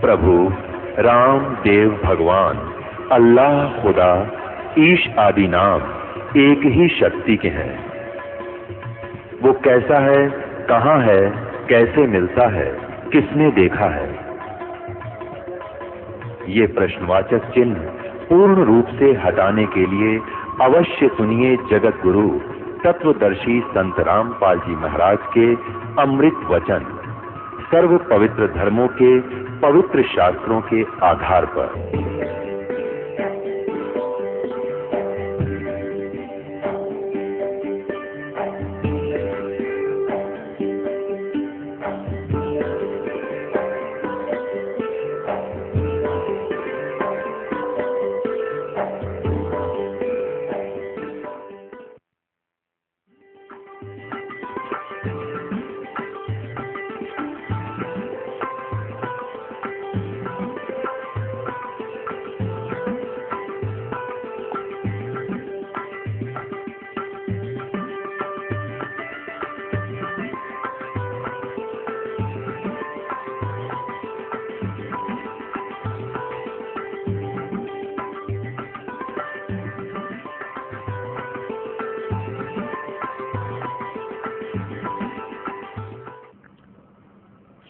प्रभु राम देव भगवान अल्लाह खुदा ईश आदि नाम एक ही शक्ति के हैं। वो कैसा है, कहाँ है, कैसे मिलता है, किसने देखा है? ये प्रश्नवाचक चिन्ह पूर्ण रूप से हटाने के लिए अवश्य सुनिए जगत गुरु तत्वदर्शी संत रामपाल जी महाराज के अमृत वचन, सर्व पवित्र धर्मों के पवित्र शास्त्रों के आधार पर।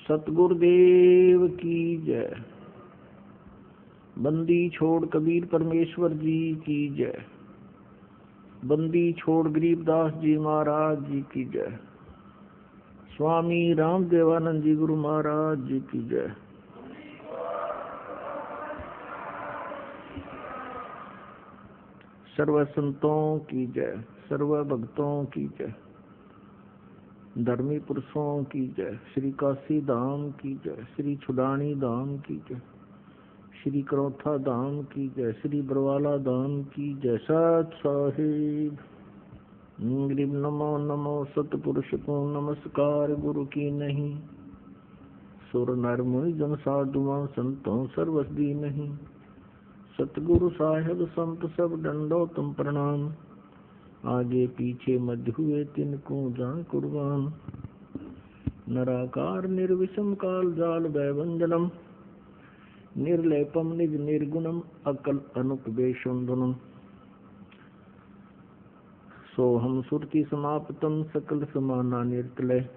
सतगुरुदेव की जय। बंदी छोड़ कबीर परमेश्वर जी की जय। बंदी छोड़ गरीबदास जी महाराज जी की जय। स्वामी रामदेवानंद जी गुरु महाराज जी की जय। सर्व संतों की जय, सर्व भक्तों की जय, धर्मी पुरुषों की जय, श्री काशी धाम की जय, श्री छुडानी धाम की जय, श्री करौथा धाम की जय, श्री बरवाला धाम की जय। सत साहिब गरीब नमो नमो सतपुरुष को नमस्कार गुरु की नहीं। सुर नर मुनि जन साधुआं संतों सर्वसदी नहीं। सतगुरु साहेब संत सब दंडो तुम प्रणाम। आगे पीछे मध्य हुए तिनको जान कुर्बान। नराकार निर्विषम काल जाल वैवंजनम। निर्लेपम निज निर्गुणम अकल अनुपवेशुंधनम। सोहम सुरति समाप्तम सकल समाना निर्तलय।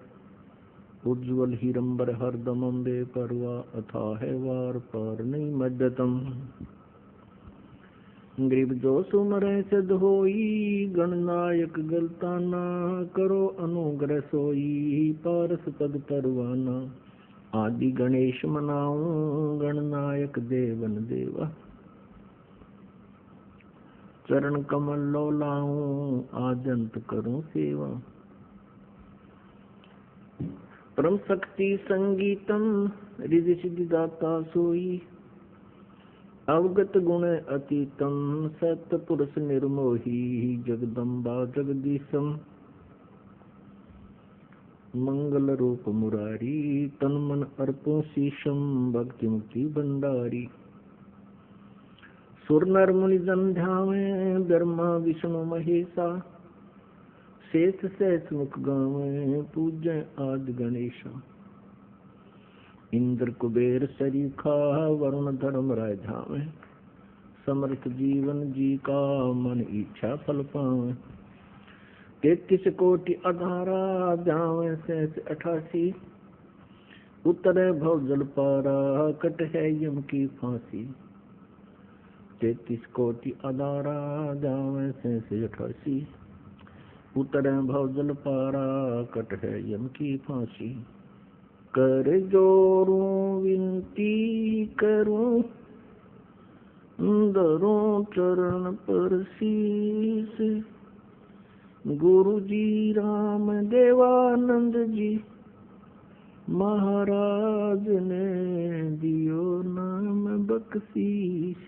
उज्ज्वल हीरंबर हरदमम बे परवा अथा है वार पार नहीं मध्यतम। गरीब जो सुमरे सिद्ध होई गणनायक गलताना। करो अनुग्रह सोई पारस पद परवाना। आदि गणेश मनाऊं गणनायक देवन देवा। चरण कमल लो लाऊं आजंत करूं सेवा। परम शक्ति संगीतम रिधि सिद्धि दाता सोई। अवगत गुण अतीतम सत पुरुष निर्मोही। जगदम्बा जगदीशम मंगल रूप मुरारी। तन मन अर्पो शीशम भक्ति मुक्ति भंडारी। सुर नर मुनि जन ध्यावे ब्रह्मा विष्णु महेशा। शेष सहस मुख गावे पूज्य आदि गणेशा। इंद्र कुबेर सरीखा वरुण धर्म राय धावे। समर्थ जीवन जी का मन इच्छा फल पावे। 33 कोटि अधारा जावे सहस 88। उतरे भव जल पारा कट है यम की फांसी। 33 कोटि अधारा जावे सहस 88। उतरे भव जल पारा कट है यम की फांसी। कर जोरूं विनती करूं धरूं चरण पर शीस। गुरु जी राम देवानंद जी महाराज ने दियो नाम बख्शीश।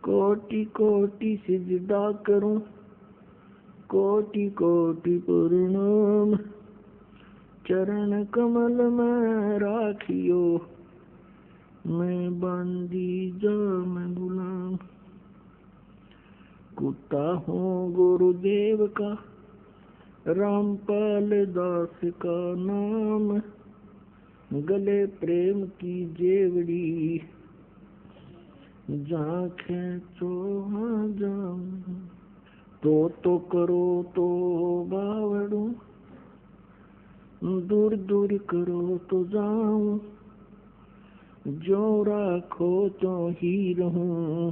कोटि कोटि सिजदा करूं कोटि कोटि प्रणाम। चरण कमल में राखियो मैं बंदी जाम गुलाम। कुत्ता हूँ गुरुदेव का रामपाल दास का नाम। गले प्रेम की जेवड़ी, जहाँ खेचो हाँ जाऊं, तो करो तो बावड़ू, दूर दूर करो तो जाऊं, जो राखो तो ही रहूं,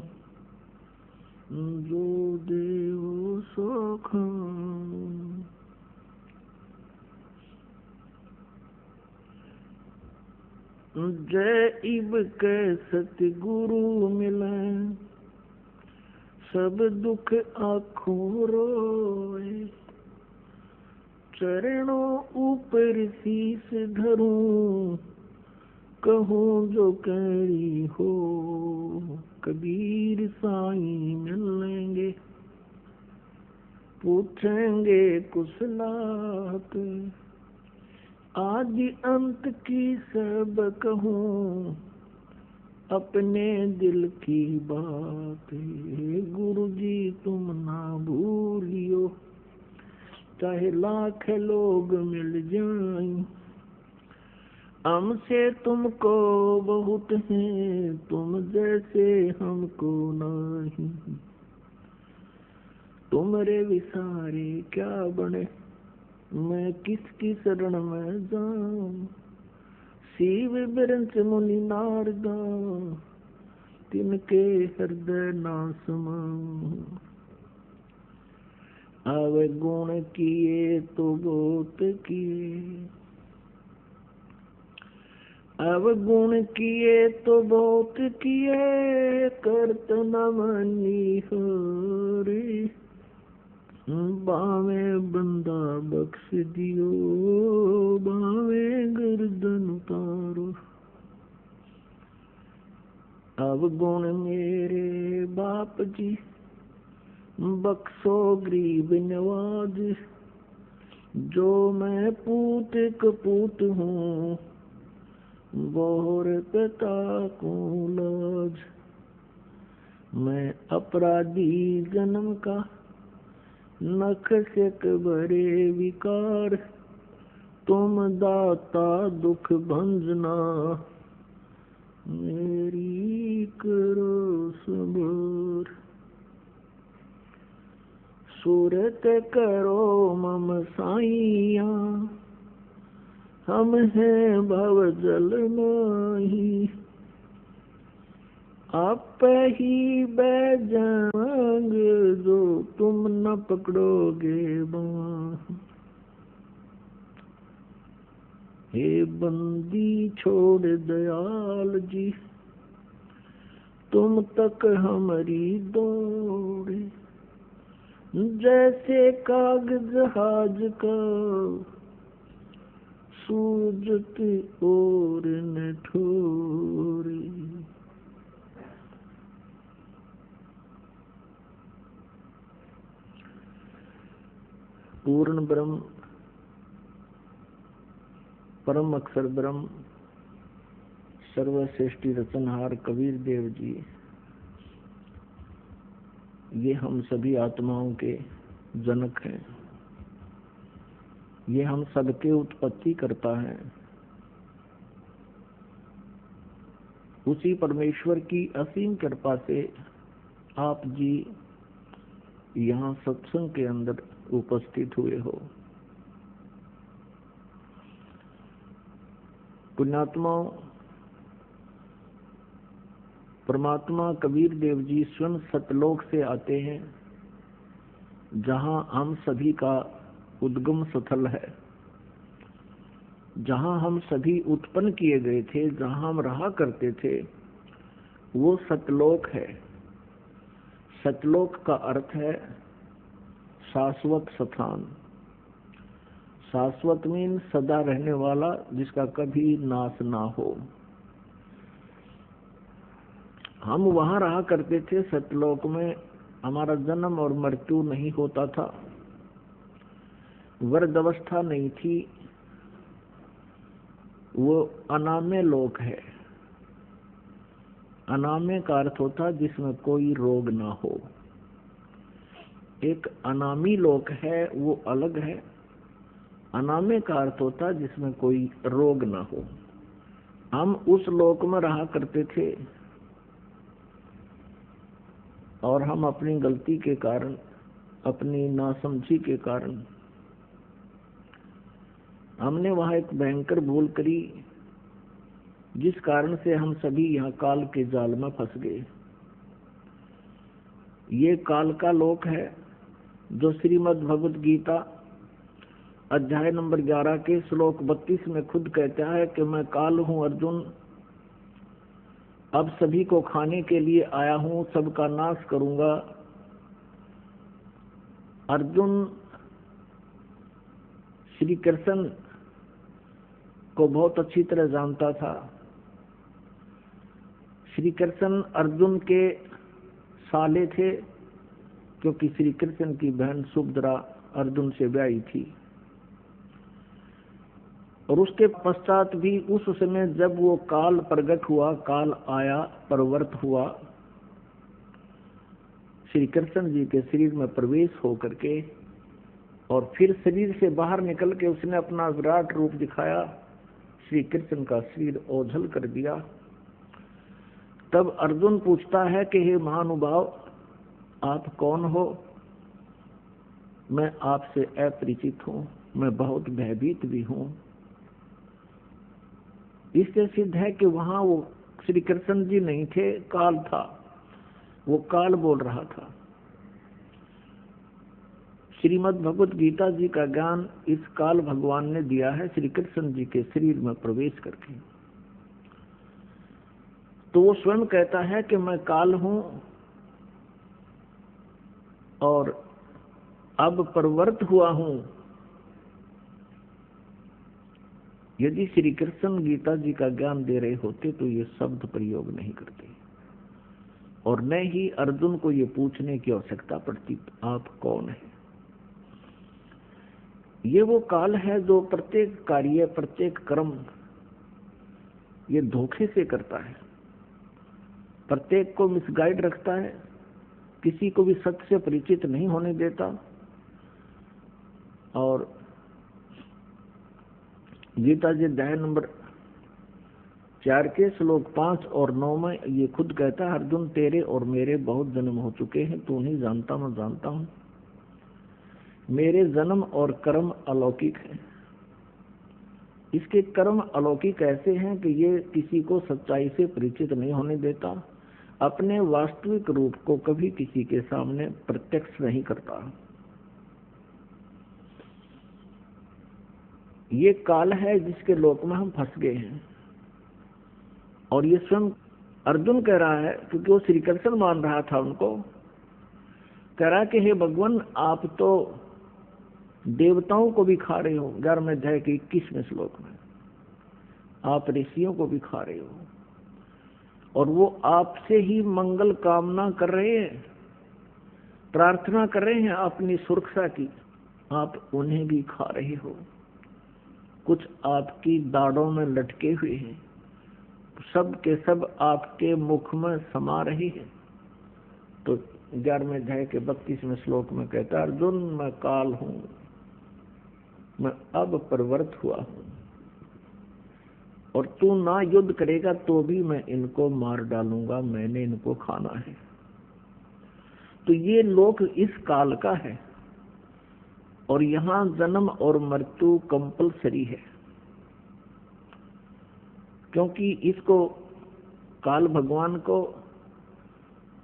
जो देव सो खाऊं। जय इब के सतगुरु मिले, सब दुख आँखों रोए, चरणों ऊपर शीस धरूं, कहूँ जो करी हो, कबीर साईं मिलेंगे, पूछेंगे कुशलात, आदि अंत की सब कहूँ, अपने दिल की बात। गुरु जी तुम ना भूलियो, चाहे लाख लोग मिल जाएं, हमसे तुमको बहुत है, तुम जैसे हमको नहीं। तुमरे विसारे क्या बने, मैं किसकी शरण में जाऊं। शिव बिरंच मुनि नारदा, तिनके हृदय ना समाऊं। आवे गुण किए तो बहुत किए, अवगुण किए तो बहुत किए, करत न मनी हरि, बावे बंदा बख्श दियो, बावे गर्दन उतारो। अवगुण मेरे बाप जी, बख्शो गरीब नवाज, जो मैं पूत कपूत हूँ, बोहर पिता को लाज। मैं अपराधी जन्म का, नख से भरे विकार, तुम दाता दुख भंजना, मेरी करो सबर। सूरत करो मम साइया, हम हैं भव जल माही, आप ही बैजांग, जो तुम न पकड़ोगे बाँह। हे बंदी छोड़ दयाल जी, तुम तक हमारी दौड़े, जैसे कागज जहाज का, सूझत और न ठोरे। पूर्ण ब्रह्म, परम अक्षर ब्रह्म, सर्वश्रेष्ठी रचनहार कबीर देव जी, ये हम सभी आत्माओं के जनक हैं। ये हम सबके उत्पत्ति करता है। उसी परमेश्वर की असीम कृपा से आप जी यहाँ सत्संग के अंदर उपस्थित हुए हो। पुण्यात्माओं, परमात्मा कबीर देव जी स्वयं सतलोक से आते हैं, जहाँ हम सभी का उद्गम स्थल है, जहाँ हम सभी उत्पन्न किए गए थे, जहाँ हम रहा करते थे, वो सतलोक है। सतलोक का अर्थ है शाश्वत स्थान। शाश्वत मीन सदा रहने वाला, जिसका कभी नाश ना हो। हम वहाँ रहा करते थे सतलोक में, हमारा जन्म और मृत्यु नहीं होता था, वृद्ध अवस्था नहीं थी। वो अनाम्य लोक है। अनाम्य का अर्थ होता जिसमें कोई रोग ना हो। एक अनामी लोक है, वो अलग है। अनाम्य का अर्थ होता जिसमें कोई रोग ना हो। हम उस लोक में रहा करते थे और हम अपनी गलती के कारण, अपनी नासमझी के कारण हमने वहां एक भयंकर भूल करी, जिस कारण से हम सभी यहाँ काल के जाल में फंस गए। ये काल का लोक है जो श्रीमद् भगवद गीता अध्याय नंबर 11 के श्लोक 32 में खुद कहता है कि मैं काल हूं अर्जुन, अब सभी को खाने के लिए आया हूं, सबका नाश करूंगा। अर्जुन श्री कृष्ण को बहुत अच्छी तरह जानता था। श्री कृष्ण अर्जुन के साले थे, क्योंकि श्री कृष्ण की बहन सुभद्रा अर्जुन से ब्याही थी। और उसके पश्चात भी उस समय जब वो काल प्रकट हुआ, काल आया, प्रवृत्त हुआ, श्री कृष्ण जी के शरीर में प्रवेश होकर के और फिर शरीर से बाहर निकल के उसने अपना विराट रूप दिखाया, श्री कृष्ण का शरीर ओझल कर दिया। तब अर्जुन पूछता है कि हे महानुभाव, आप कौन हो? मैं आपसे अपरिचित हूं, मैं बहुत भयभीत भी हूं। इससे सिद्ध है कि वहां वो श्री कृष्ण जी नहीं थे, काल था। वो काल बोल रहा था। श्रीमद् भगवद गीता जी का ज्ञान इस काल भगवान ने दिया है श्री कृष्ण जी के शरीर में प्रवेश करके। तो वो स्वयं कहता है कि मैं काल हूं और अब प्रवृत्त हुआ हूं। यदि श्री कृष्ण गीता जी का ज्ञान दे रहे होते तो ये शब्द प्रयोग नहीं करते और न ही अर्जुन को ये पूछने की आवश्यकता पड़ती आप कौन है। ये वो काल है जो प्रत्येक कार्य, प्रत्येक कर्म ये धोखे से करता है, प्रत्येक को मिसगाइड रखता है, किसी को भी सत्य से परिचित नहीं होने देता। और गीता जी अध्याय नंबर 4 के श्लोक 5 और 9 में ये खुद कहता है, अर्जुन तेरे और मेरे बहुत जन्म हो चुके हैं, तू नहीं जानता, मैं जानता हूं। मेरे जन्म और कर्म अलौकिक हैं। इसके कर्म अलौकिक ऐसे हैं कि ये किसी को सच्चाई से परिचित नहीं होने देता, अपने वास्तविक रूप को कभी किसी के सामने प्रत्यक्ष नहीं करता। ये काल है जिसके लोक में हम फंस गए हैं। और ये स्वयं अर्जुन कह रहा है, क्योंकि वो श्री कृष्ण मान रहा था उनको, कह रहा कि हे भगवान, आप तो देवताओं को भी खा रहे हो। 11वें अध्याय के 21वें श्लोक में आप ऋषियों को भी खा रहे हो और वो आपसे ही मंगल कामना कर रहे हैं, प्रार्थना कर रहे हैं अपनी सुरक्षा की, आप उन्हें भी खा रहे हो। कुछ आपकी दाढ़ों में लटके हुए हैं, सब के सब आपके मुख में समा रहे हैं। तो 11वें अध्याय के 32वें श्लोक में कहता है, अर्जुन मैं काल हूं, मैं अब प्रवृत्त हुआ हूं और तू ना युद्ध करेगा तो भी मैं इनको मार डालूंगा, मैंने इनको खाना है। तो ये लोक इस काल का है और यहां जन्म और मृत्यु कंपलसरी है, क्योंकि इसको काल भगवान को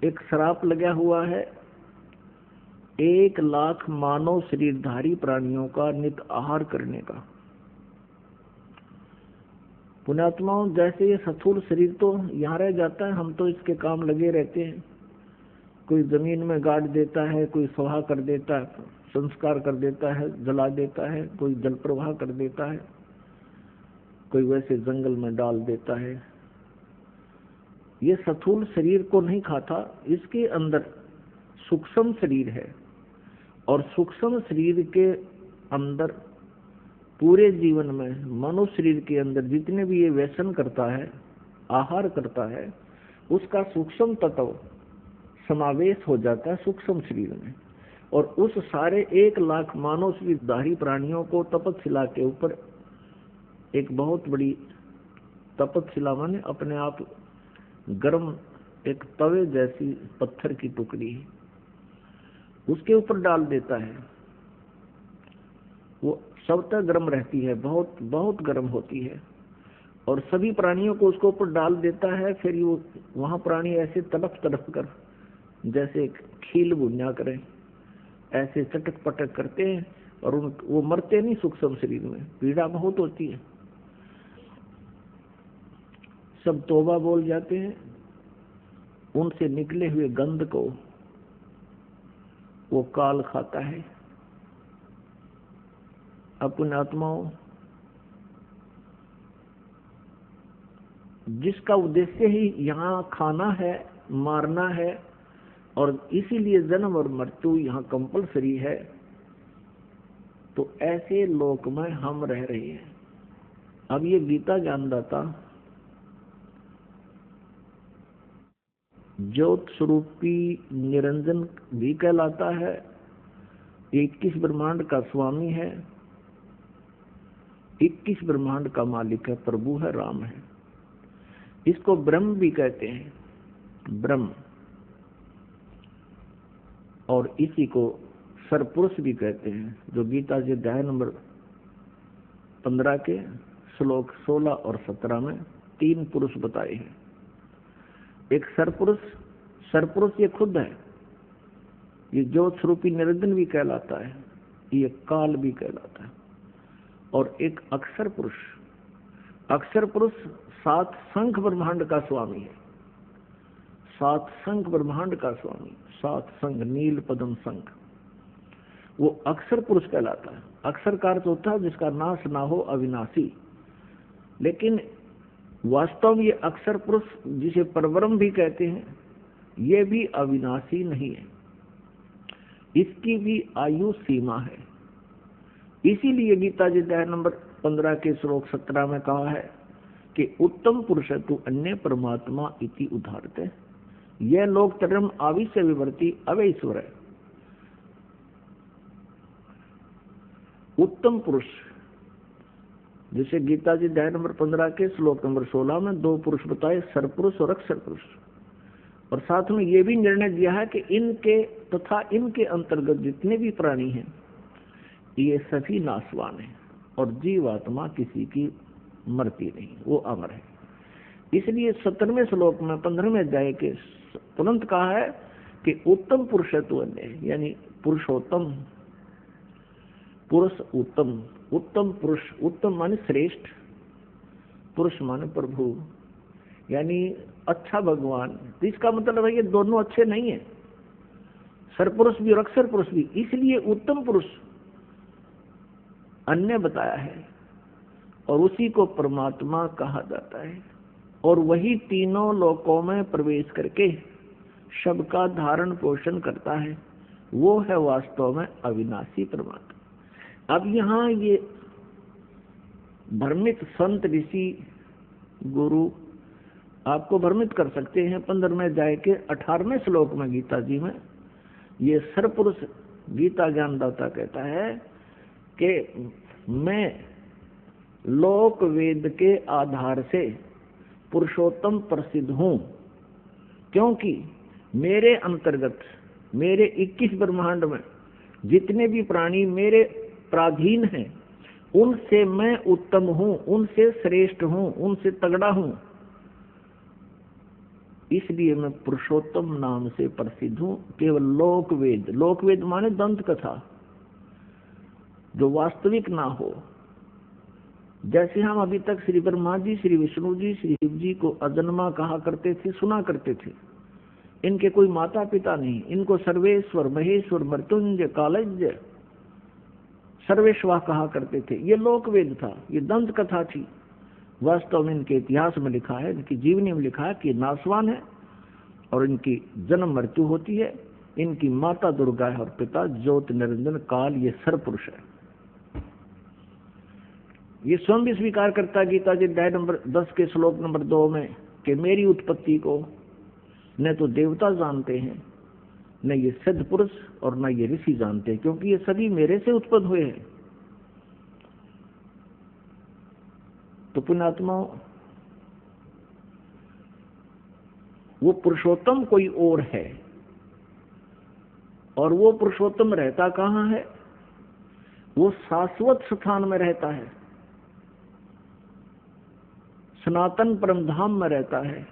एक श्राप लगा हुआ है 1 लाख मानव शरीरधारी प्राणियों का नित आहार करने का। पुण्यात्माओं, जैसे ये स्थूल शरीर तो यहाँ रह जाता है, हम तो इसके काम लगे रहते हैं। कोई जमीन में गाड़ देता है, कोई स्वाहा कर देता है, संस्कार कर देता है, जला देता है, कोई जल प्रवाह कर देता है, कोई वैसे जंगल में डाल देता है। ये स्थूल शरीर को नहीं खाता, इसके अंदर सूक्ष्म शरीर है और सूक्ष्म शरीर के अंदर पूरे जीवन में मनुष्य शरीर के अंदर जितने भी ये व्यसन करता है, आहार करता है, उसका सूक्ष्म तत्व समावेश हो जाता है सूक्ष्म शरीर में। और उस सारे 1 लाख मानव शरीरधारी प्राणियों को तपस्या के ऊपर एक बहुत बड़ी तपतशिला माने अपने आप गर्म एक तवे जैसी पत्थर की टुकड़ी है, उसके ऊपर डाल देता है, वो स्वतः गर्म रहती है, बहुत बहुत गर्म होती है, और सभी प्राणियों को उसके ऊपर डाल देता है। फिर वो वहां प्राणी ऐसे तड़प तड़प कर जैसे खील बुनिया करें, ऐसे चटक पटक करते हैं, और वो मरते नहीं, सूक्ष्म शरीर में पीड़ा बहुत होती है। सब तौबा बोल जाते हैं, उनसे निकले हुए गंध को वो काल खाता है। अपने आत्माओं, जिसका उद्देश्य ही यहाँ खाना है, मारना है, और इसीलिए जन्म और मृत्यु यहाँ कंपलसरी है, तो ऐसे लोक में हम रह रहे हैं। अब ये गीता ज्ञानदाता ज्योत स्वरूपी निरंजन भी कहलाता है, 21 ब्रह्मांड का स्वामी है, 21 ब्रह्मांड का मालिक है, प्रभु है, राम है। इसको ब्रह्म भी कहते हैं, ब्रह्म, और इसी को सरपुरुष भी कहते हैं, जो गीता जी अध्याय नंबर 15 के श्लोक 16 और 17 में 3 पुरुष बताए हैं। एक सरपुरुष, सरपुरुष ये खुद है, ये ज्योत स्वरूपी निरंजन भी कहलाता है, ये काल भी कहलाता है। और एक अक्षर पुरुष, अक्षर पुरुष 7 शंख ब्रह्मांड का स्वामी है, 7 शंख ब्रह्मांड का स्वामी, 7 शंख, नील पद्म शंख, वो अक्षर पुरुष कहलाता है। अक्षर का अर्थ होता है जिसका नाश ना हो, अविनाशी। लेकिन वास्तव में ये अक्षर पुरुष, जिसे परब्रह्म भी कहते हैं, ये भी अविनाशी नहीं है, इसकी भी आयु सीमा है। इसीलिए गीता जी अध्याय नंबर 15 के श्लोक 17 में कहा है कि उत्तम पुरुष तु अन्य परमात्मा इति उदाहरते, यह लोक तरम आविश्य विवर्ती अवैश्वर है। उत्तम पुरुष, जैसे गीता जी अध्याय नंबर 15 के श्लोक नंबर 16 में 2 पुरुष बताए, सरपुरुष और अक्षर पुरुष, और साथ में ये भी निर्णय दिया है कि इनके तथा इनके अंतर्गत जितने भी प्राणी हैं, ये सभी नाशवान हैं, और जीवात्मा किसी की मरती नहीं, वो अमर है। इसलिए 17वें श्लोक में 15वें अध्याय के तुरंत कहा है कि उत्तम पुरुष है तो अन्य, यानी पुरुषोत्तम, पुरुष उत्तम, उत्तम पुरुष, उत्तम माने श्रेष्ठ, पुरुष माने प्रभु, यानी अच्छा भगवान। तो इसका मतलब है ये दोनों अच्छे नहीं है, सरपुरुष भी और अक्षर पुरुष भी। इसलिए उत्तम पुरुष अन्य बताया है, और उसी को परमात्मा कहा जाता है, और वही तीनों लोकों में प्रवेश करके सबका धारण पोषण करता है, वो है वास्तव में अविनाशी परमात्मा। अब यहाँ ये भ्रमित संत, ऋषि, गुरु आपको भ्रमित कर सकते हैं। 15वें अध्याय के 18वें श्लोक में गीता जी में ये सरपुरुष गीता ज्ञानदाता कहता है कि मैं लोक वेद के आधार से पुरुषोत्तम प्रसिद्ध हूँ, क्योंकि मेरे अंतर्गत, मेरे 21 ब्रह्मांड में जितने भी प्राणी मेरे प्राधीन हैं, उनसे मैं उत्तम हूँ, उनसे श्रेष्ठ हूँ, उनसे तगड़ा हूँ। इसलिए मैं पुरुषोत्तम नाम से प्रसिद्ध हूँ। केवल लोक वेद, लोक वेद माने दंत कथा, जो वास्तविक ना हो। जैसे हम अभी तक श्री ब्रह्मा जी, श्री विष्णु जी, श्री शिव जी को अजन्मा कहा करते थे, सुना करते थे, इनके कोई माता पिता नहीं, इनको सर्वेश्वर, महेश्वर, मृत्युंजय, कालज्ञ, सर्वेश्वर कहा करते थे। ये लोक वेद था, ये दंत कथा थी। वास्तव में इनके इतिहास में लिखा है, इनकी जीवनी में लिखा है कि नासवान है और इनकी जन्म मृत्यु होती है। इनकी माता दुर्गा है और पिता ज्योत निरंजन काल, ये सरपुरुष है। ये स्वयं भी स्वीकार करता है गीता जी अध्याय नंबर 10 के श्लोक नंबर 2 में कि मेरी उत्पत्ति को न तो देवता जानते हैं, न ये सिद्ध पुरुष और न ये ऋषि जानते हैं, क्योंकि ये सभी मेरे से उत्पन्न हुए हैं। तो पुण्यात्माओं, वो पुरुषोत्तम कोई और है। और वो पुरुषोत्तम रहता कहाँ है? वो शाश्वत स्थान में रहता है, सनातन परम धाम में रहता है,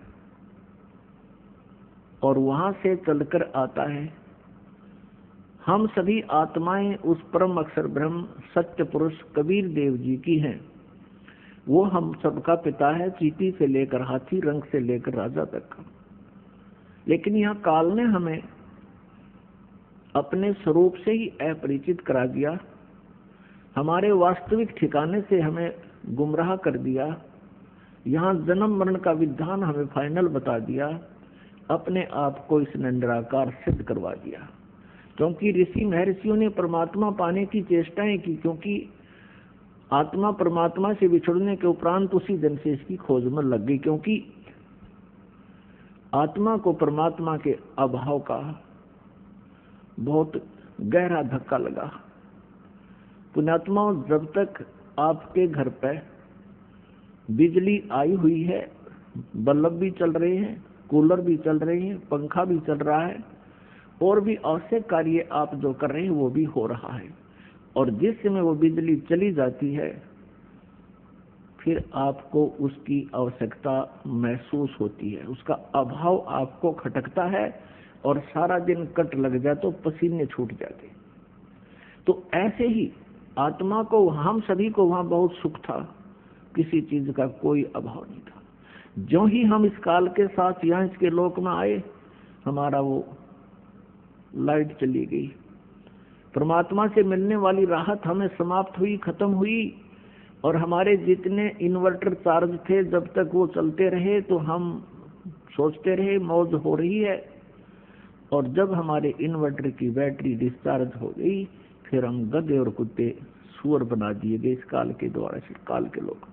और वहां से चलकर आता है। हम सभी आत्माएं उस परम अक्षर ब्रह्म सत्य पुरुष कबीर देव जी की हैं। वो हम सबका पिता है, चींटी से लेकर हाथी, रंग से लेकर राजा तक का। लेकिन यहाँ काल ने हमें अपने स्वरूप से ही अपरिचित करा दिया, हमारे वास्तविक ठिकाने से हमें गुमराह कर दिया। यहाँ जन्म मरण का विधान हमें फाइनल बता दिया, अपने आप को इसने निराकार सिद्ध करवा दिया। क्योंकि ऋषि महर्षियों ने परमात्मा पाने की चेष्टाएं की, क्योंकि आत्मा परमात्मा से बिछुड़ने के उपरांत उसी दिन से इसकी खोज में लग गई, क्योंकि आत्मा को परमात्मा के अभाव का बहुत गहरा धक्का लगा। पुण्यात्माओं, जब तक आपके घर पर बिजली आई हुई है, बल्ब भी चल रहे हैं, कूलर भी चल रहे हैं, पंखा भी चल रहा है, और भी आवश्यक कार्य आप जो कर रहे हैं वो भी हो रहा है, और जिस समय वो बिजली चली जाती है फिर आपको उसकी आवश्यकता महसूस होती है, उसका अभाव आपको खटकता है, और सारा दिन कट लग जाए तो पसीने छूट जाते। तो ऐसे ही आत्मा को, हम सभी को वहां बहुत सुख था, किसी चीज का कोई अभाव नहीं था। जो ही हम इस काल के साथ यहाँ इसके लोक में आए, हमारा वो लाइट चली गई, परमात्मा से मिलने वाली राहत हमें समाप्त हुई, खत्म हुई। और हमारे जितने इन्वर्टर चार्ज थे, जब तक वो चलते रहे तो हम सोचते रहे मौज हो रही है, और जब हमारे इन्वर्टर की बैटरी डिस्चार्ज हो गई, फिर हम गधे और कुत्ते सुअर बना दिए गए इस काल के द्वारा से, काल के लोग।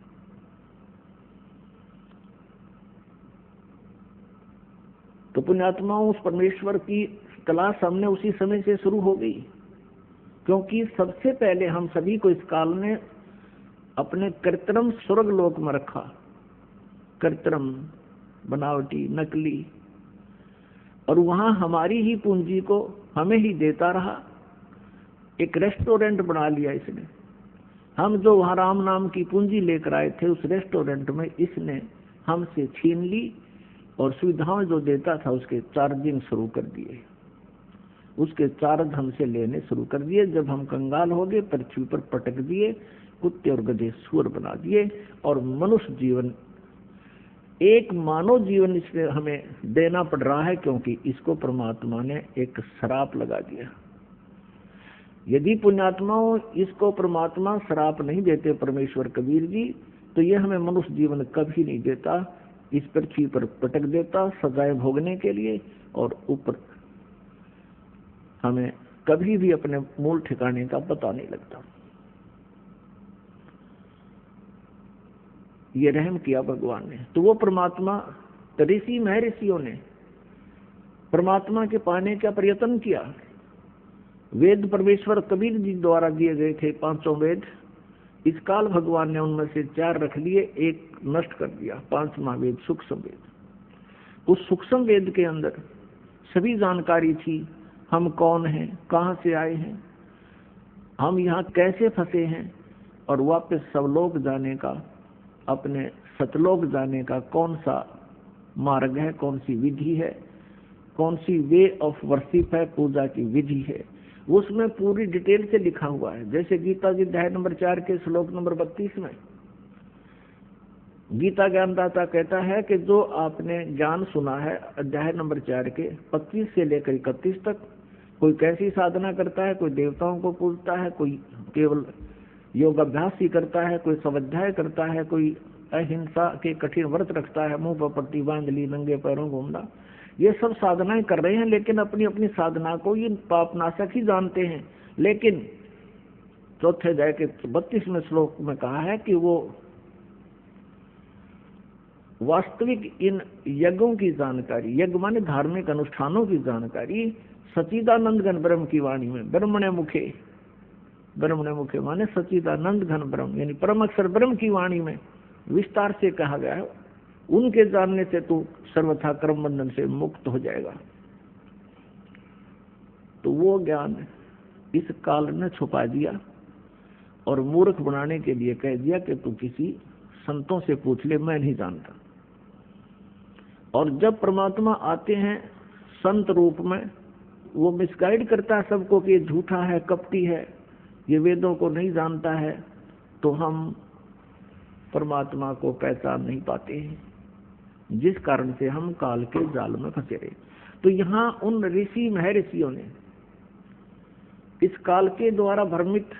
तो पुण्यात्माओं, उस परमेश्वर की तलाश हमने उसी समय से शुरू हो गई, क्योंकि सबसे पहले हम सभी को इस काल ने अपने कृत्रिम स्वर्ग लोक में रखा, कृत्रिम, बनावटी, नकली, और वहां हमारी ही पूंजी को हमें ही देता रहा। एक रेस्टोरेंट बना लिया इसने। हम जो वहां राम नाम की पूंजी लेकर आए थे, उस रेस्टोरेंट में इसने हमसे छीन ली, और सुविधाएं जो देता था उसके चार्जिंग शुरू कर दिए, उसके चार्ज हमसे लेने शुरू कर दिए। जब हम कंगाल हो गए, पृथ्वी पर पटक दिए, कुत्ते और गधे सुअर बना दिए, और मनुष्य जीवन, एक मानव जीवन इसमें हमें देना पड़ रहा है, क्योंकि इसको परमात्मा ने एक श्राप लगा दिया। यदि पुण्यात्माओं इसको परमात्मा श्राप नहीं देते, परमेश्वर कबीर जी, तो यह हमें मनुष्य जीवन कभी नहीं देता, इस पृथ्वी पर पटक देता सजाएं भोगने के लिए, और ऊपर हमें कभी भी अपने मूल ठिकाने का पता नहीं लगता। ये रहम किया भगवान ने। तो वो परमात्मा, ऋषि महर्षियों ने परमात्मा के पाने का प्रयत्न किया। वेद परमेश्वर कबीर जी द्वारा दिए गए थे, 5 वेद। इस काल भगवान ने उनमें से 4 रख लिए, एक नष्ट कर दिया, 5वां वेद सूक्ष्म वेद। उस सूक्ष्म वेद के अंदर सभी जानकारी थी, हम कौन हैं, कहाँ से आए हैं, हम यहाँ कैसे फंसे हैं, और वापस सवलोक जाने का, अपने सतलोक जाने का कौन सा मार्ग है, कौन सी विधि है, कौन सी वे ऑफ वर्शिप है, पूजा की विधि है, उसमें पूरी डिटेल से लिखा हुआ है। जैसे गीता जी अध्याय नंबर 4 के श्लोक नंबर 32 में गीता ज्ञानदाता कहता है कि जो आपने ज्ञान सुना है अध्याय नंबर 4 के 25 से लेकर 31 तक, कोई कैसी साधना करता है, कोई देवताओं को पूजता है, कोई केवल योग अभ्यास ही करता है, कोई स्वाध्याय करता है, कोई अहिंसा के कठिन व्रत रखता है, मुंह पर पट्टी बांध ली, नंगे पैरों घूमना, ये सब साधनाएं कर रहे हैं, लेकिन अपनी अपनी साधना को ये पापनाशक ही जानते हैं। लेकिन चौथे अध्याय के 32वें श्लोक में कहा है कि वो वास्तविक इन यज्ञों की जानकारी, यज्ञ माने धार्मिक अनुष्ठानों की जानकारी, सच्चिदानंद घन ब्रह्म की वाणी में, ब्रह्मणे मुखे, ब्रह्मणे मुखे माने सच्चिदानंद घन ब्रह्म यानी परम अक्षर ब्रह्म की वाणी में विस्तार से कहा गया है। उनके जानने से तू सर्वथा कर्म बंधन से मुक्त हो जाएगा। तो वो ज्ञान इस काल ने छुपा दिया और मूर्ख बनाने के लिए कह दिया कि तू किसी संतों से पूछ ले, मैं नहीं जानता। और जब परमात्मा आते हैं संत रूप में, वो मिसगाइड करता है सबको कि ये झूठा है, कपटी है, ये वेदों को नहीं जानता है, तो हम परमात्मा को पहचान नहीं पाते हैं, जिस कारण से हम काल के जाल में फंसे रहे। तो यहाँ उन ऋषि महर्षियों ने इस काल के द्वारा भ्रमित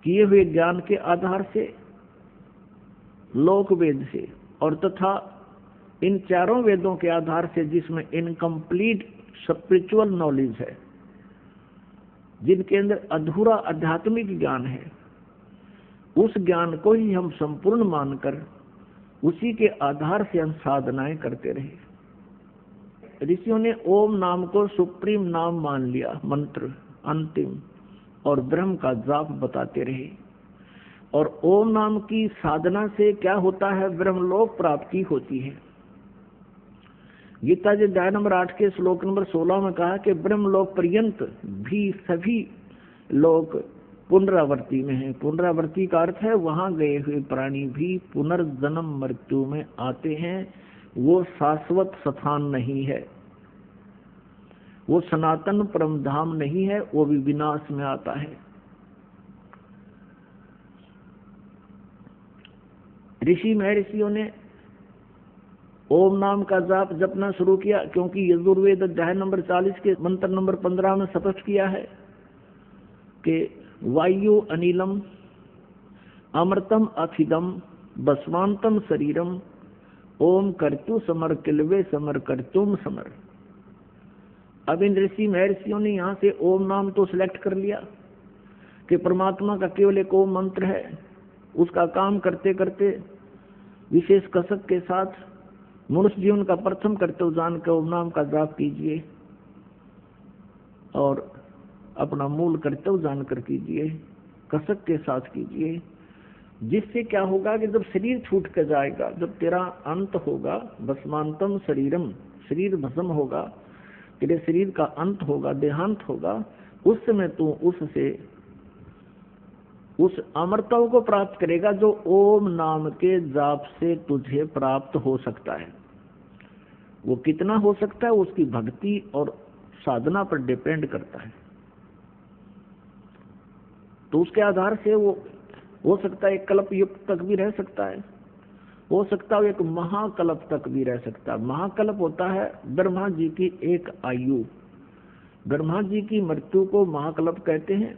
किए हुए ज्ञान के आधार से, लोक वेद से और तथा इन चारों वेदों के आधार से, जिसमें इनकम्प्लीट स्पिरिचुअल नॉलेज है, जिनके अंदर अधूरा आध्यात्मिक ज्ञान है, उस ज्ञान को ही हम संपूर्ण मानकर उसी के आधार से हम साधनाएं करते रहे। ऋषियों ने ओम नाम को सुप्रीम नाम मान लिया, मंत्र अंतिम, और ब्रह्म का जाप बताते रहे। और ओम नाम की साधना से क्या होता है? ब्रह्मलोक प्राप्ति होती है। गीता जी अध्याय नंबर 8 के श्लोक नंबर 16 में कहा कि ब्रह्मलोक पर्यंत भी सभी लोग पुनरावर्ती में है। पुनरावर्ती का अर्थ है वहां गए हुए प्राणी भी पुनर्जन्म मृत्यु में आते हैं। वो शाश्वत स्थान नहीं है, वो सनातन परम धाम नहीं है, वो भी विनाश में आता है। ऋषि महर्षियों ने ओम नाम का जाप जपना शुरू किया, क्योंकि यजुर्वेद अध्याय नंबर 40 के मंत्र नंबर 15 में स्पष्ट किया है कि वायु अनिलम अमृतम अथिदम बस्वांतम शरीरम ओम कर्तु समर किलवे समर कर्तुम समर। अब इन ऋषि महर्षियों ने यहाँ से ओम नाम तो सिलेक्ट कर लिया कि परमात्मा का केवल एक ओम मंत्र है। उसका काम करते करते विशेष कसक के साथ मनुष्य जीवन का प्रथम कर्तव्य जान कर ओम नाम का जाप कीजिए और अपना मूल कर्तव्य जानकर कीजिए, कसक के साथ कीजिए। जिससे क्या होगा कि जब शरीर छूट कर जाएगा, जब तेरा अंत होगा, भस्मांतम शरीरम, शरीर भस्म होगा, तेरे शरीर का अंत होगा, देहांत होगा, उस समय तू उससे उस अमरता को प्राप्त करेगा जो ओम नाम के जाप से तुझे प्राप्त हो सकता है। वो कितना हो सकता है, उसकी भक्ति और साधना पर डिपेंड करता है। तो उसके आधार से वो हो सकता है एक कल्प युग तक भी रह सकता है, हो सकता है एक महाकल्प तक भी रह सकता है। महाकल्प होता है ब्रह्मा जी की एक आयु। ब्रह्मा जी की मृत्यु को महाकल्प कहते हैं।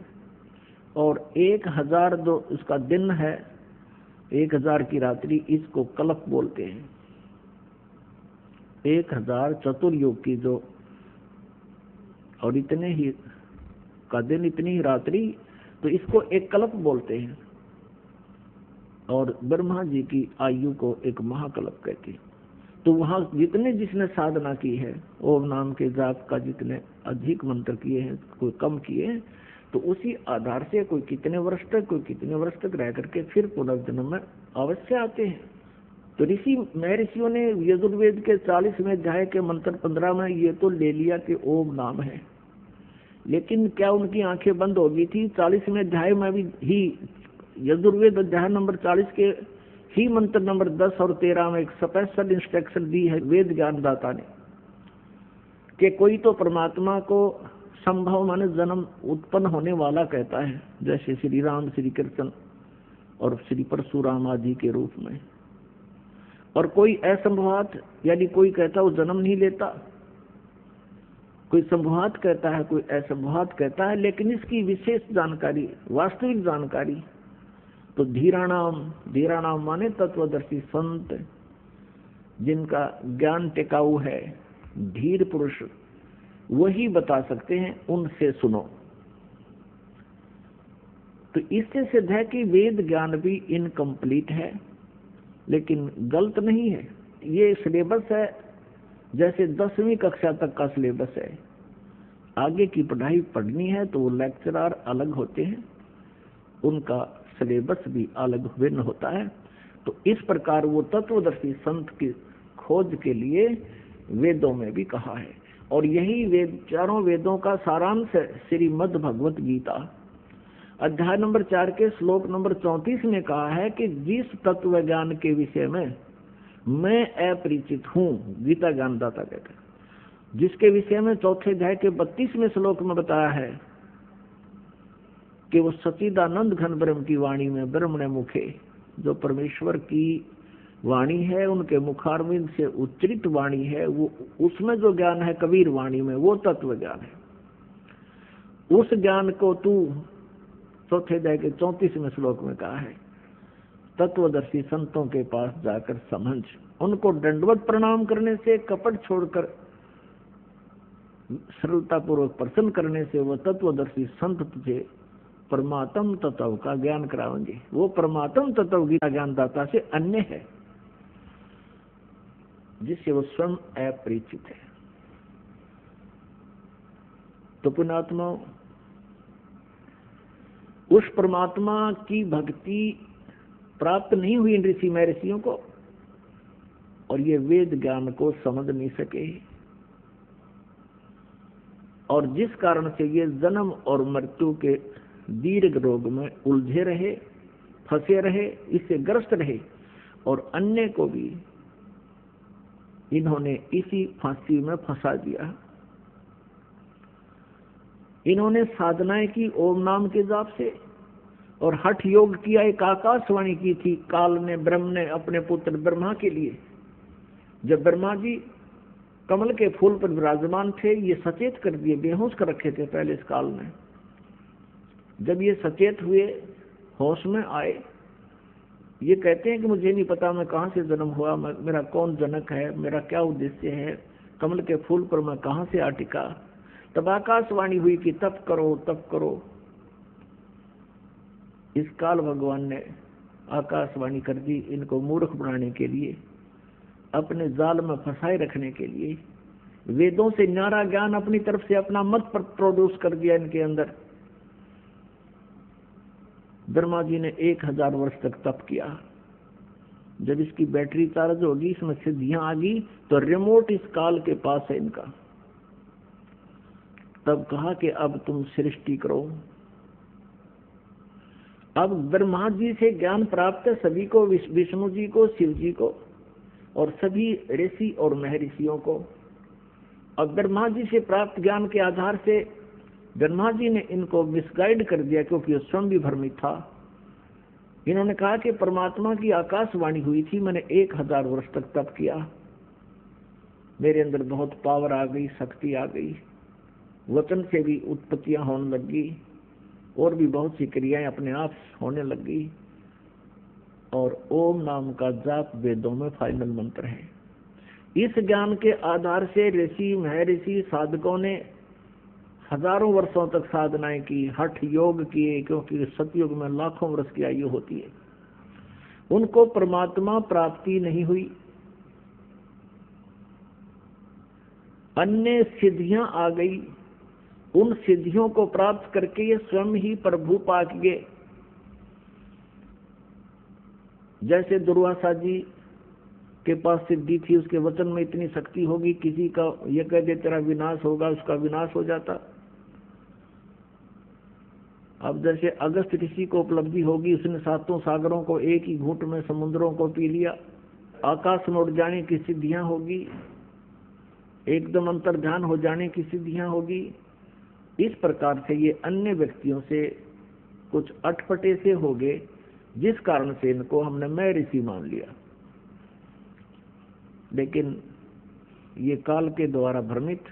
और 1000 जो उसका दिन है, 1000 की रात्रि, इसको कल्प बोलते हैं। 1000 चतुर्युग की जो, और इतने ही का दिन, इतनी ही रात्रि, तो इसको एक कल्प बोलते हैं। और ब्रह्मा जी की आयु को एक महाकल्प कहते हैं। तो वहां जितने जिसने साधना की है, ओम नाम के जाप का जितने अधिक मंत्र किए हैं, कोई कम किए हैं, तो उसी आधार से कोई कितने वर्ष तक, कोई कितने वर्ष तक रह करके फिर पुनर्जन्म में अवश्य आते हैं। तो ऋषि महर्षियों ने यजुर्वेद के 40वें अध्याय के मंत्र 15 में ये तो ले लिया कि ओम नाम है, लेकिन क्या उनकी आंखें बंद हो गई थी? 40वें अध्याय में भी ही यजुर्वेद अध्याय नंबर 40 के ही मंत्र नंबर 10 और 13 में एक स्पेशल इंस्ट्रक्शन दी है वेद ज्ञानदाता ने कि कोई तो परमात्मा को संभव माने जन्म उत्पन्न होने वाला कहता है, जैसे श्री राम, श्री कृष्ण और श्री परशुराम आदि के रूप में। और कोई असंभवात, यानी कोई कहता वो जन्म नहीं लेता, कोई संभवात कहता है, कोई असंभवात कहता है। लेकिन इसकी विशेष जानकारी, वास्तविक जानकारी तो धीराणाम माने तत्वदर्शी संत, जिनका ज्ञान टिकाऊ है, धीर पुरुष, वही बता सकते हैं, उनसे सुनो। तो इससे सिद्ध है कि वेद ज्ञान भी इनकम्प्लीट है, लेकिन गलत नहीं है। ये सिलेबस है जैसे 10वीं कक्षा तक का सिलेबस है। आगे की पढ़ाई पढ़नी है तो वो लेक्चरर अलग होते हैं, उनका सिलेबस भी अलग भिन्न होता है। तो इस प्रकार वो तत्वदर्शी संत की खोज के लिए वेदों में भी कहा है। और यही वेद, चारों वेदों का सारांश है श्रीमद् भगवत गीता। अध्याय नंबर 4 के श्लोक नंबर 34 में कहा है कि जिस तत्व ज्ञान के विषय में मैं अपरिचित हूँ, गीता ज्ञानदाता कहते हैं, जिसके विषय में चौथे अध्याय के 32वें श्लोक में बताया है कि वो सच्चिदानंद घन ब्रह्म की वाणी में ब्रह्मणे मुखे, जो परमेश्वर की वाणी है, उनके मुखारविंद से उच्चरित वाणी है, वो उसमें जो ज्ञान है कबीर वाणी में, वो तत्व ज्ञान है। उस ज्ञान को तू चौथे अध्याय के 34वें श्लोक में कहा है तत्वदर्शी संतों के पास जाकर समझ, उनको दंडवत प्रणाम करने से, कपट छोड़कर सरलता पूर्वक प्रसन्न करने से वह तत्वदर्शी संत तुझे परमात्म तत्व का ज्ञान कराएंगे। वो परमात्म तत्व गीता ज्ञानदाता से अन्य है, जिससे वो स्वयं अपरिचित है। तो पुण्यात्मा, उस परमात्मा की भक्ति प्राप्त नहीं हुई इन ऋषि महर्षियों को, और ये वेद ज्ञान को समझ नहीं सके, और जिस कारण से ये जन्म और मृत्यु के दीर्घ रोग में उलझे रहे, फंसे रहे, इससे ग्रस्त रहे, और अन्य को भी इन्होंने इसी फांसी में फंसा दिया। इन्होंने साधनाएं की ओम नाम के जाप से, और हठ योग किया, एक आकाशवाणी की थी काल ने, ब्रह्म ने अपने पुत्र ब्रह्मा के लिए। जब ब्रह्मा जी कमल के फूल पर विराजमान थे, ये सचेत कर दिए, बेहोश कर रखे थे पहले इस काल ने। जब ये सचेत हुए, होश में आए, ये कहते हैं कि मुझे नहीं पता मैं कहाँ से जन्म हुआ, मेरा कौन जनक है, मेरा क्या उद्देश्य है, कमल के फूल पर मैं कहाँ से आ टिका। तब आकाशवाणी हुई कि तप करो, तप करो। इस काल भगवान ने आकाशवाणी कर दी, इनको मूर्ख बनाने के लिए, अपने जाल में फंसाए रखने के लिए। वेदों से न्यारा ज्ञान अपनी तरफ से अपना मत प्रोड्यूस कर दिया इनके अंदर। ब्रह्मा जी ने 1000 वर्ष तक तप किया। जब इसकी बैटरी चार्ज होगी, इसमें सिद्धियां आ गई, तो रिमोट इस काल के पास है इनका। तब कहा कि अब तुम सृष्टि करो। अब ब्रह्मा जी से ज्ञान प्राप्त है सभी को, विष्णु जी को, शिव जी को, और सभी ऋषि और महर्षियों को। और ब्रह्मा जी से प्राप्त ज्ञान के आधार से ब्रह्मा जी ने इनको मिसगाइड कर दिया, क्योंकि वो स्वयं भी भ्रमित था। इन्होंने कहा कि परमात्मा की आकाशवाणी हुई थी, मैंने 1000 वर्ष तक तप किया, मेरे अंदर बहुत पावर आ गई, शक्ति आ गई, वचन से भी उत्पत्तियां होने लगी, और भी बहुत सी क्रियाएं अपने आप होने लगी। और ओम नाम का जाप वेदों में फाइनल मंत्र है। इस ज्ञान के आधार से ऋषि महर्षि साधकों ने हजारों वर्षों तक साधनाएं की, हठ योग किए, क्योंकि सतयुग में लाखों वर्ष की आयु होती है। उनको परमात्मा प्राप्ति नहीं हुई। अन्य सिद्धियां आ गई, उन सिद्धियों को प्राप्त करके ये स्वयं ही प्रभु पाक गए। जैसे दुर्वासा जी के पास सिद्धि थी, उसके वचन में इतनी शक्ति होगी, किसी का ये कह दे तेरा विनाश होगा, उसका विनाश हो जाता। अब जैसे अगस्त ऋषि को उपलब्धि होगी, उसने 7 सागरों को एक ही घूंट में समुद्रों को पी लिया। आकाश में उड़ जाने की सिद्धियां होगी, एकदम अंतर ध्यान हो जाने की सिद्धियां होगी। इस प्रकार से ये अन्य व्यक्तियों से कुछ अटपटे से हो गए, जिस कारण से इनको हमने मैं ऋषि मान लिया। लेकिन ये काल के द्वारा भ्रमित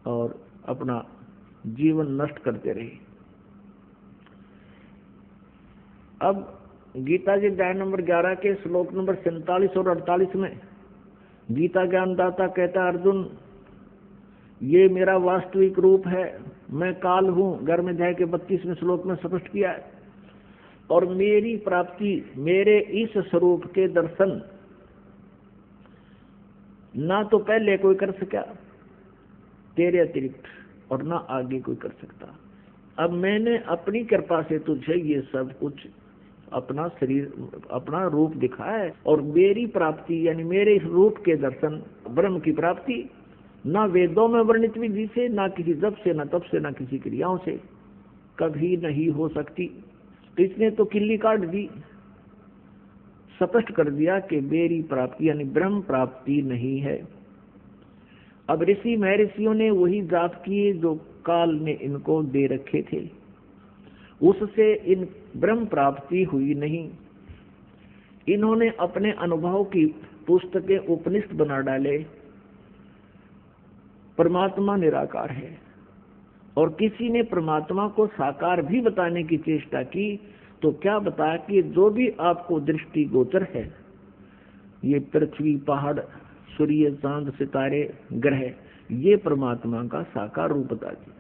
और अपना जीवन नष्ट करते रहे। अब गीता के अध्याय नंबर 11 के श्लोक नंबर 47 और 48 में गीता ज्ञानदाता कहता है, अर्जुन ये मेरा वास्तविक रूप है, मैं काल हूं। 11वें अध्याय के 32वें श्लोक में स्पष्ट किया है। और मेरी प्राप्ति, मेरे इस स्वरूप के दर्शन ना तो पहले कोई कर सका तेरे अतिरिक्त, और ना आगे कोई कर सकता। अब मैंने अपनी कृपा से तुझे ये सब कुछ अपना शरीर, अपना रूप दिखाया है। और मेरी प्राप्ति यानी मेरे इस रूप के दर्शन, ब्रह्म की प्राप्ति ना वेदों में वर्णित विधि से, ना किसी जप से, ना तप से, ना किसी क्रियाओं से कभी नहीं हो सकती। तो इसने तो किल्ली काट दी, स्पष्ट कर दिया कि मेरी प्राप्ति यानी ब्रह्म प्राप्ति नहीं है। अब ऋषि महर्षियों ने वही जाप किए जो काल ने इनको दे रखे थे, उससे इन ब्रह्म प्राप्ति हुई नहीं। इन्होंने अपने अनुभव की पुस्तकें उपनिषद बना डाले। परमात्मा निराकार है, और किसी ने परमात्मा को साकार भी बताने की चेष्टा की तो क्या बताया कि जो भी आपको दृष्टि गोचर है, ये पृथ्वी, पहाड़, सूर्य, चांद, सितारे, ग्रह, ये परमात्मा का साकार रूप बता दिया।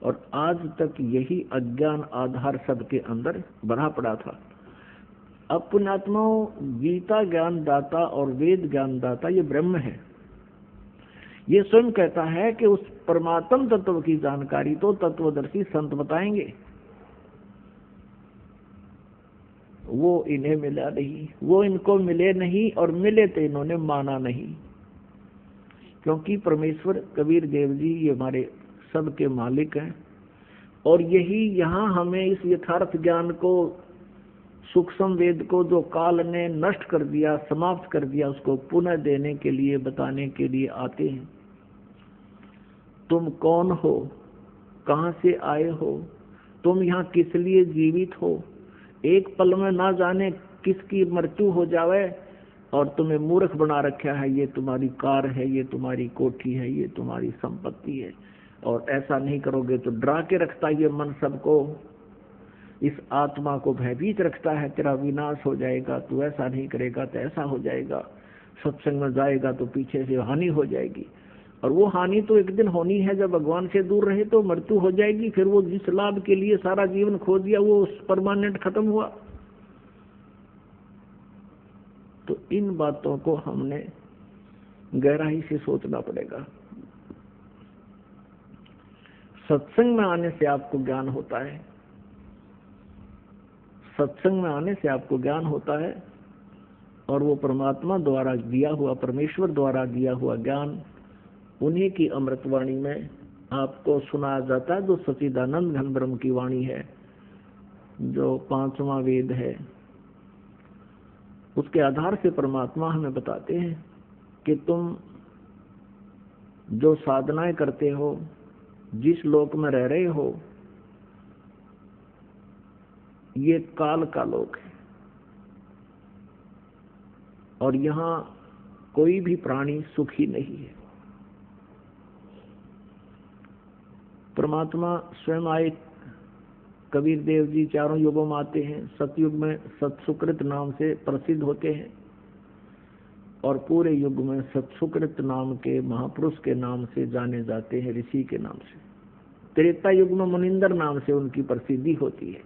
और आज तक यही अज्ञान आधार सबके अंदर भरा पड़ा था। अब पुण्यात्माओं, गीता ज्ञान दाता और वेद ज्ञान दाता ये ब्रह्म है। ये स्वयं कहता है कि उस परमात्म तत्व की जानकारी तो तत्वदर्शी संत बताएंगे, वो इन्हें मिला नहीं, वो इनको मिले नहीं, और मिले तो इन्होंने माना नहीं। क्योंकि परमेश्वर कबीर देव जी ये हमारे सबके मालिक हैं, और यही यहाँ हमें इस यथार्थ ज्ञान को, सूक्ष्म वेद को जो काल ने नष्ट कर दिया, समाप्त कर दिया, उसको पुनः देने के लिए, बताने के लिए आते हैं। तुम कौन हो, कहाँ से आए हो, तुम यहाँ किस लिए जीवित हो, एक पल में ना जाने किसकी मृत्यु हो जावे, और तुम्हें मूर्ख बना रखा है। ये तुम्हारी कार है, ये तुम्हारी कोठी है, ये तुम्हारी संपत्ति है, और ऐसा नहीं करोगे तो डरा के रखता ये मन सबको, इस आत्मा को भयभीत रखता है, तेरा विनाश हो जाएगा, तू ऐसा नहीं करेगा तो ऐसा हो जाएगा, सत्संग में जाएगा तो पीछे से हानि हो जाएगी। और वो हानि तो एक दिन होनी है, जब भगवान से दूर रहे तो मृत्यु हो जाएगी। फिर वो जिस लाभ के लिए सारा जीवन खो दिया वो परमानेंट खत्म हुआ। तो इन बातों को हमने गहराई से सोचना पड़ेगा। सत्संग में आने से आपको ज्ञान होता है, सत्संग में आने से आपको ज्ञान होता है, और वो परमात्मा द्वारा दिया हुआ, परमेश्वर द्वारा दिया हुआ ज्ञान उन्हीं की अमृतवाणी में आपको सुनाया जाता है, जो सच्चिदानंद घन ब्रह्म की वाणी है, जो पांचवा वेद है। उसके आधार से परमात्मा हमें बताते हैं कि तुम जो साधनाएं करते हो, जिस लोक में रह रहे हो, ये काल का लोक है, और यहाँ कोई भी प्राणी सुखी नहीं है। परमात्मा स्वयं आए, कबीर देव जी चारों युगों में आते हैं। सतयुग में सत्सुकृत नाम से प्रसिद्ध होते हैं, और पूरे युग में सत्सुकृत नाम के महापुरुष के नाम से जाने जाते हैं, ऋषि के नाम से। त्रेता युग में मुनिंदर नाम से उनकी प्रसिद्धि होती है,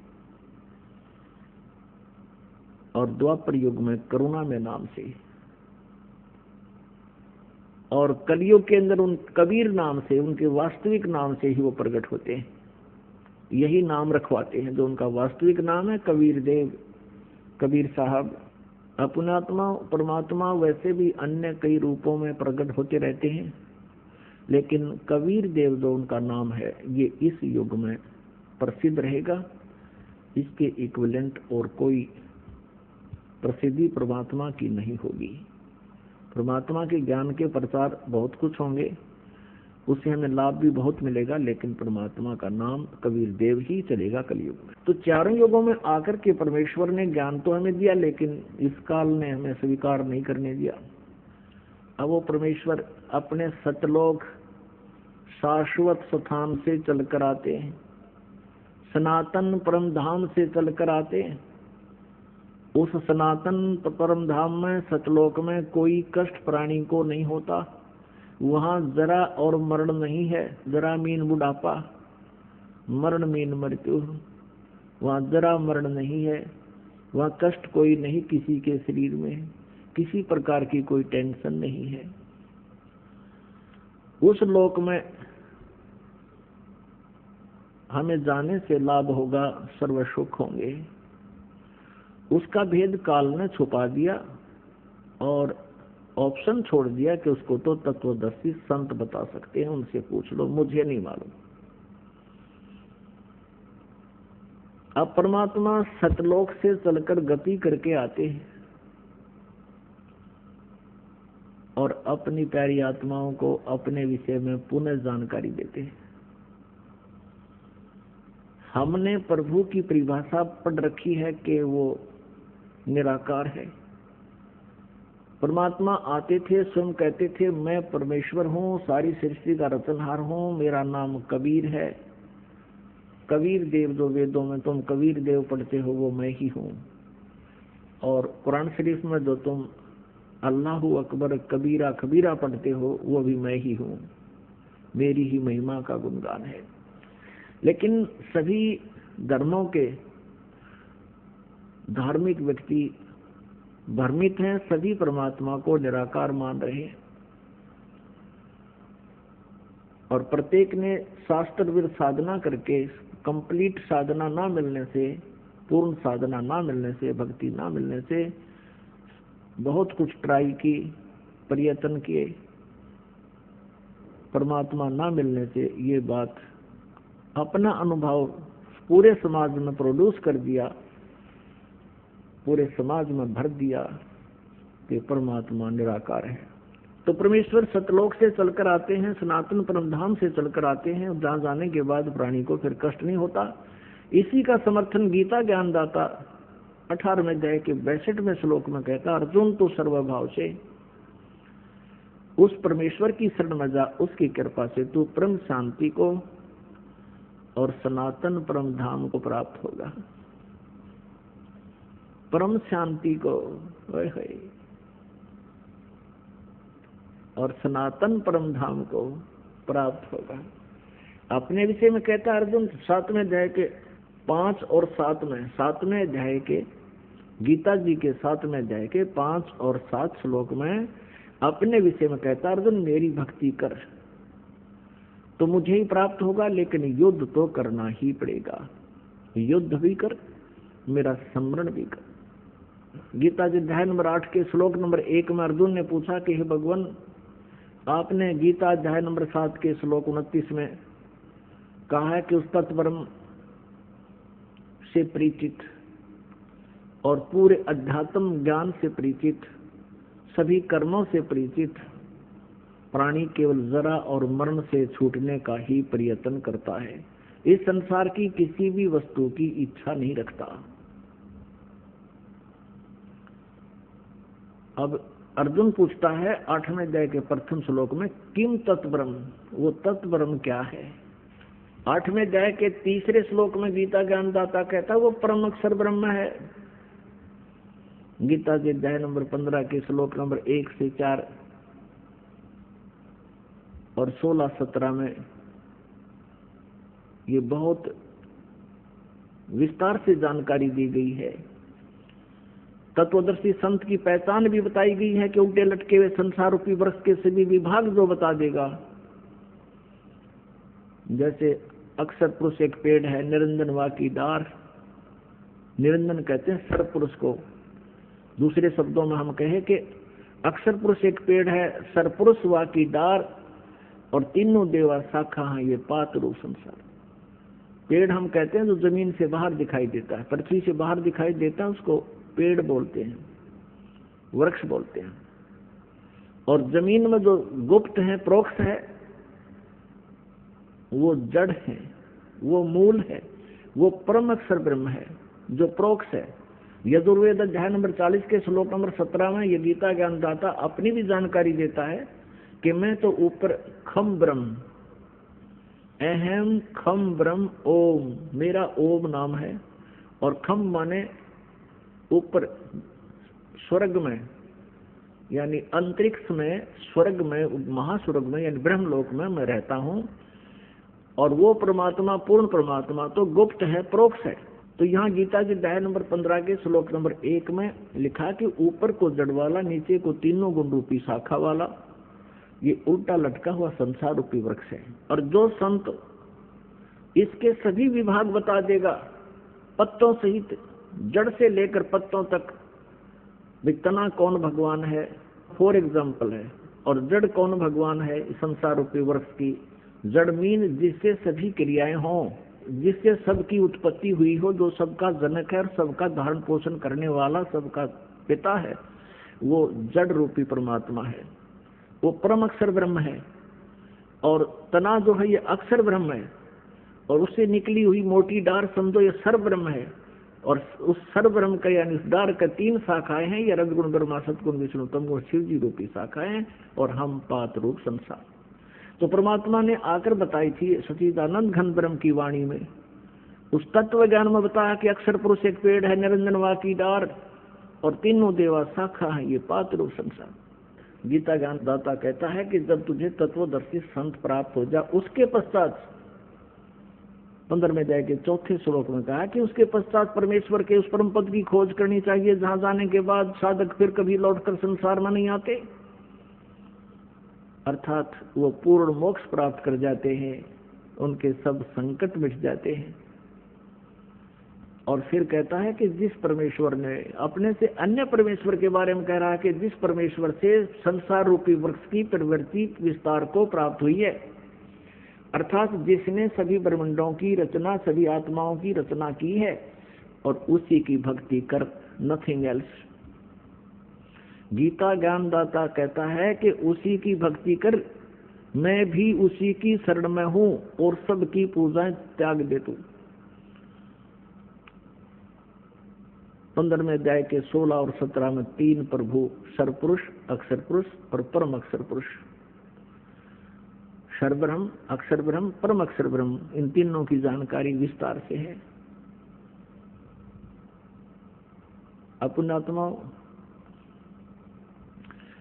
और द्वापर युग में करुणा में नाम से, और कलयुग के अंदर उन कबीर नाम से, उनके वास्तविक नाम से ही वो प्रकट होते हैं। यही नाम रखवाते हैं जो उनका वास्तविक नाम है, कबीर देव, कबीर साहब। अपनात्मा परमात्मा वैसे भी अन्य कई रूपों में प्रकट होते रहते हैं, लेकिन कबीर देव जो उनका नाम है, ये इस युग में प्रसिद्ध रहेगा। इसके इक्विवेलेंट और कोई प्रसिद्धि परमात्मा की नहीं होगी। परमात्मा के ज्ञान के प्रचार बहुत कुछ होंगे, उससे हमें लाभ भी बहुत मिलेगा, लेकिन परमात्मा का नाम कबीर देव ही चलेगा कलयुग में। तो चारों युगों में आकर के परमेश्वर ने ज्ञान तो हमें दिया, लेकिन इस काल ने हमें स्वीकार नहीं करने दिया। अब वो परमेश्वर अपने सतलोक शाश्वत स्थान से चलकर आते हैं, सनातन परम धाम से चलकर आते हैं। उस सनातन परम धाम में, सतलोक में कोई कष्ट प्राणी को नहीं होता। वहाँ जरा और मरण नहीं है, जरा मीन बुढ़ापा, मरण मीन मृत्यु। वहाँ जरा मरण नहीं है, वहाँ कष्ट कोई नहीं किसी के शरीर में, किसी प्रकार की कोई टेंशन नहीं है। उस लोक में हमें जाने से लाभ होगा, सर्व सुख होंगे, उसका भेद काल ने छुपा दिया और ऑप्शन छोड़ दिया कि उसको तो तत्वदर्शी संत बता सकते हैं, उनसे पूछ लो, मुझे नहीं मालूम। अब परमात्मा सतलोक से चलकर गति करके आते हैं और अपनी प्यारी आत्माओं को अपने विषय में पुनः जानकारी देते हैं। हमने प्रभु की परिभाषा पढ़ रखी है कि वो निराकार है। परमात्मा आते थे, स्वयं कहते थे मैं परमेश्वर हूँ, सारी सृष्टि का रचनहार हूँ, मेरा नाम कबीर है। कबीर देव जो वेदों में तुम कबीर देव पढ़ते हो वो मैं ही हूँ, और कुरान शरीफ में जो तुम अल्लाहु अकबर कबीरा कबीरा पढ़ते हो वो भी मैं ही हूँ, मेरी ही महिमा का गुणगान है। लेकिन सभी धर्मों के धार्मिक व्यक्ति भ्रमित हैं, सभी परमात्मा को निराकार मान रहे हैं और प्रत्येक ने शास्त्र विद साधना करके कंप्लीट साधना ना मिलने से, पूर्ण साधना ना मिलने से, भक्ति ना मिलने से बहुत कुछ ट्राई की, प्रयत्न किए, परमात्मा ना मिलने से ये बात अपना अनुभव पूरे समाज में प्रोड्यूस कर दिया, पूरे समाज में भर दिया कि परमात्मा निराकार है। तो परमेश्वर सतलोक से चलकर आते हैं, सनातन परमधाम से चलकर आते हैं, जहाँ जाने के बाद प्राणी को फिर कष्ट नहीं होता। इसी का समर्थन गीता ज्ञानदाता 18वें अध्याय के 62वें श्लोक में कहता, अर्जुन तो सर्वभाव से उस परमेश्वर की शरण में जा, उसकी कृपा से तू परम शांति को और सनातन परम धाम को प्राप्त होगा। परम शांति को और सनातन परम धाम को प्राप्त होगा। अपने विषय में कहता अर्जुन 7वें अध्याय के 5 और 7 में, 7वें अध्याय के गीता जी के 7वें अध्याय के 5 और 7 श्लोक में अपने विषय में कहता अर्जुन मेरी भक्ति कर तो मुझे ही प्राप्त होगा, लेकिन युद्ध तो करना ही पड़ेगा। युद्ध भी कर, मेरा स्मरण भी कर। गीता जी अध्याय नंबर 8 के श्लोक नंबर 1 में अर्जुन ने पूछा कि हे भगवान, आपने गीता अध्याय नंबर 7 के श्लोक 29 में कहा है कि उस तत्परम से परिचित और पूरे अध्यात्म ज्ञान से परिचित, सभी कर्मों से परिचित प्राणी केवल जरा और मरण से छूटने का ही प्रयत्न करता है, इस संसार की किसी भी वस्तु की इच्छा नहीं रखता। अब अर्जुन पूछता है 8वें अध्याय के प्रथम श्लोक में, किम तत्ब्रह्म, वो तत्ब्रह्म क्या है। 8वें अध्याय के 3रे श्लोक में गीता ज्ञानदाता कहता वो परम अक्षर ब्रह्म है। गीता के अध्याय नंबर 15 के श्लोक नंबर 1 से 4 और 16-17 में ये बहुत विस्तार से जानकारी दी गई है। तत्वदर्शी संत की पहचान भी बताई गई है कि उल्टे लटके हुए संसार रूपी वृक्ष के सभी विभाग जो बता देगा। जैसे अक्षर पुरुष एक पेड़ है, निरंजन वा की डार, निरंजन कहते हैं सर्व पुरुष को। दूसरे शब्दों में हम कहें कि अक्षर पुरुष एक पेड़ है, सरपुरुष वा की डार और तीनों देवा शाखा हैं ये पात रूप संसार। पेड़ हम कहते हैं जो जमीन से बाहर दिखाई देता है, पृथ्वी से बाहर दिखाई देता है, उसको पेड़ बोलते हैं, वृक्ष बोलते हैं। और जमीन में जो गुप्त है, प्रोक्ष है, वो जड़ है, वो मूल है, वो परम अक्षर ब्रह्म है जो प्रोक्ष है। यजुर्वेद अध्याय नंबर 40 के श्लोक नंबर 17 में ये गीता ज्ञानदाता अपनी भी जानकारी देता है कि मैं तो ऊपर खम ब्रह्म, अहम खम ब्रह्म ओम, मेरा ओम नाम है। और खम माने ऊपर स्वर्ग में, यानी अंतरिक्ष में, स्वर्ग में, महास्वर्ग में, यानी ब्रह्मलोक में मैं रहता हूं। और वो परमात्मा, पूर्ण परमात्मा तो गुप्त है, प्रोक्ष है। तो यहाँ गीता के अध्याय नंबर 15 के श्लोक नंबर 1 में लिखा कि ऊपर को जड़ वाला, नीचे को तीनों गुण रूपी शाखा वाला, ये उल्टा लटका हुआ संसार रूपी वृक्ष है। और जो संत इसके सभी विभाग बता देगा, पत्तों सहित, जड़ से लेकर पत्तों तक। तना कौन भगवान है फॉर एग्जाम्पल है, और जड़ कौन भगवान है संसार रूपी वृक्ष की। जड़ मीन जिससे सभी क्रियाएं हों, जिससे सबकी उत्पत्ति हुई हो, जो सबका जनक है और सबका धारण पोषण करने वाला, सबका पिता है, वो जड़ रूपी परमात्मा है। वो परम अक्षर ब्रह्म है। और तना जो है ये अक्षर ब्रह्म है, और उससे निकली हुई मोटी डार समझो ये सर्व ब्रह्म है। और उस सर्व ब्रह्म का यानी उस डार का 3 शाखाएं हैं, ये रजगुण ब्रह्मा, सतगुण विष्णु, तमगुण शिव जी रूपी शाखाएं, और हम पात रूप संसार। तो परमात्मा ने आकर बताई थी सच्चिदानंद घन ब्रह्म की वाणी में, उस तत्व ज्ञान में बताया कि अक्षर पुरुष एक पेड़ है, निरंजन वा की डार, और तीनों देवा शाखा है, ये पात रूप संसार। गीता ज्ञान दाता कहता है कि जब तुझे तत्वदर्शी संत प्राप्त हो जा, उसके पश्चात 15वें अध्याय के 4थे श्लोक में कहा कि उसके पश्चात परमेश्वर के उस परम पद की खोज करनी चाहिए, जहां जाने के बाद साधक फिर कभी लौटकर संसार में नहीं आते। अर्थात वो पूर्ण मोक्ष प्राप्त कर जाते हैं, उनके सब संकट मिट जाते हैं। और फिर कहता है कि जिस परमेश्वर ने अपने से अन्य परमेश्वर के बारे में कह रहा है कि जिस परमेश्वर से संसार रूपी वृक्ष की प्रवृत्ति विस्तार को प्राप्त हुई है, अर्थात जिसने सभी ब्रह्मांडों की रचना, सभी आत्माओं की रचना की है, और उसी की भक्ति कर, नथिंग एल्स। गीता ज्ञानदाता कहता है कि उसी की भक्ति कर, मैं भी उसी की शरण में हूं और सबकी पूजाएं त्याग दे तू। 15वें अध्याय के 16 और 17 में 3 प्रभु, सर्वपुरुष, अक्षर पुरुष और परम अक्षर पुरुष। सर्वब्रह्म, अक्षर ब्रह्म, परम अक्षर ब्रह्म, इन तीनों की जानकारी विस्तार से है। पुण्यात्माओं,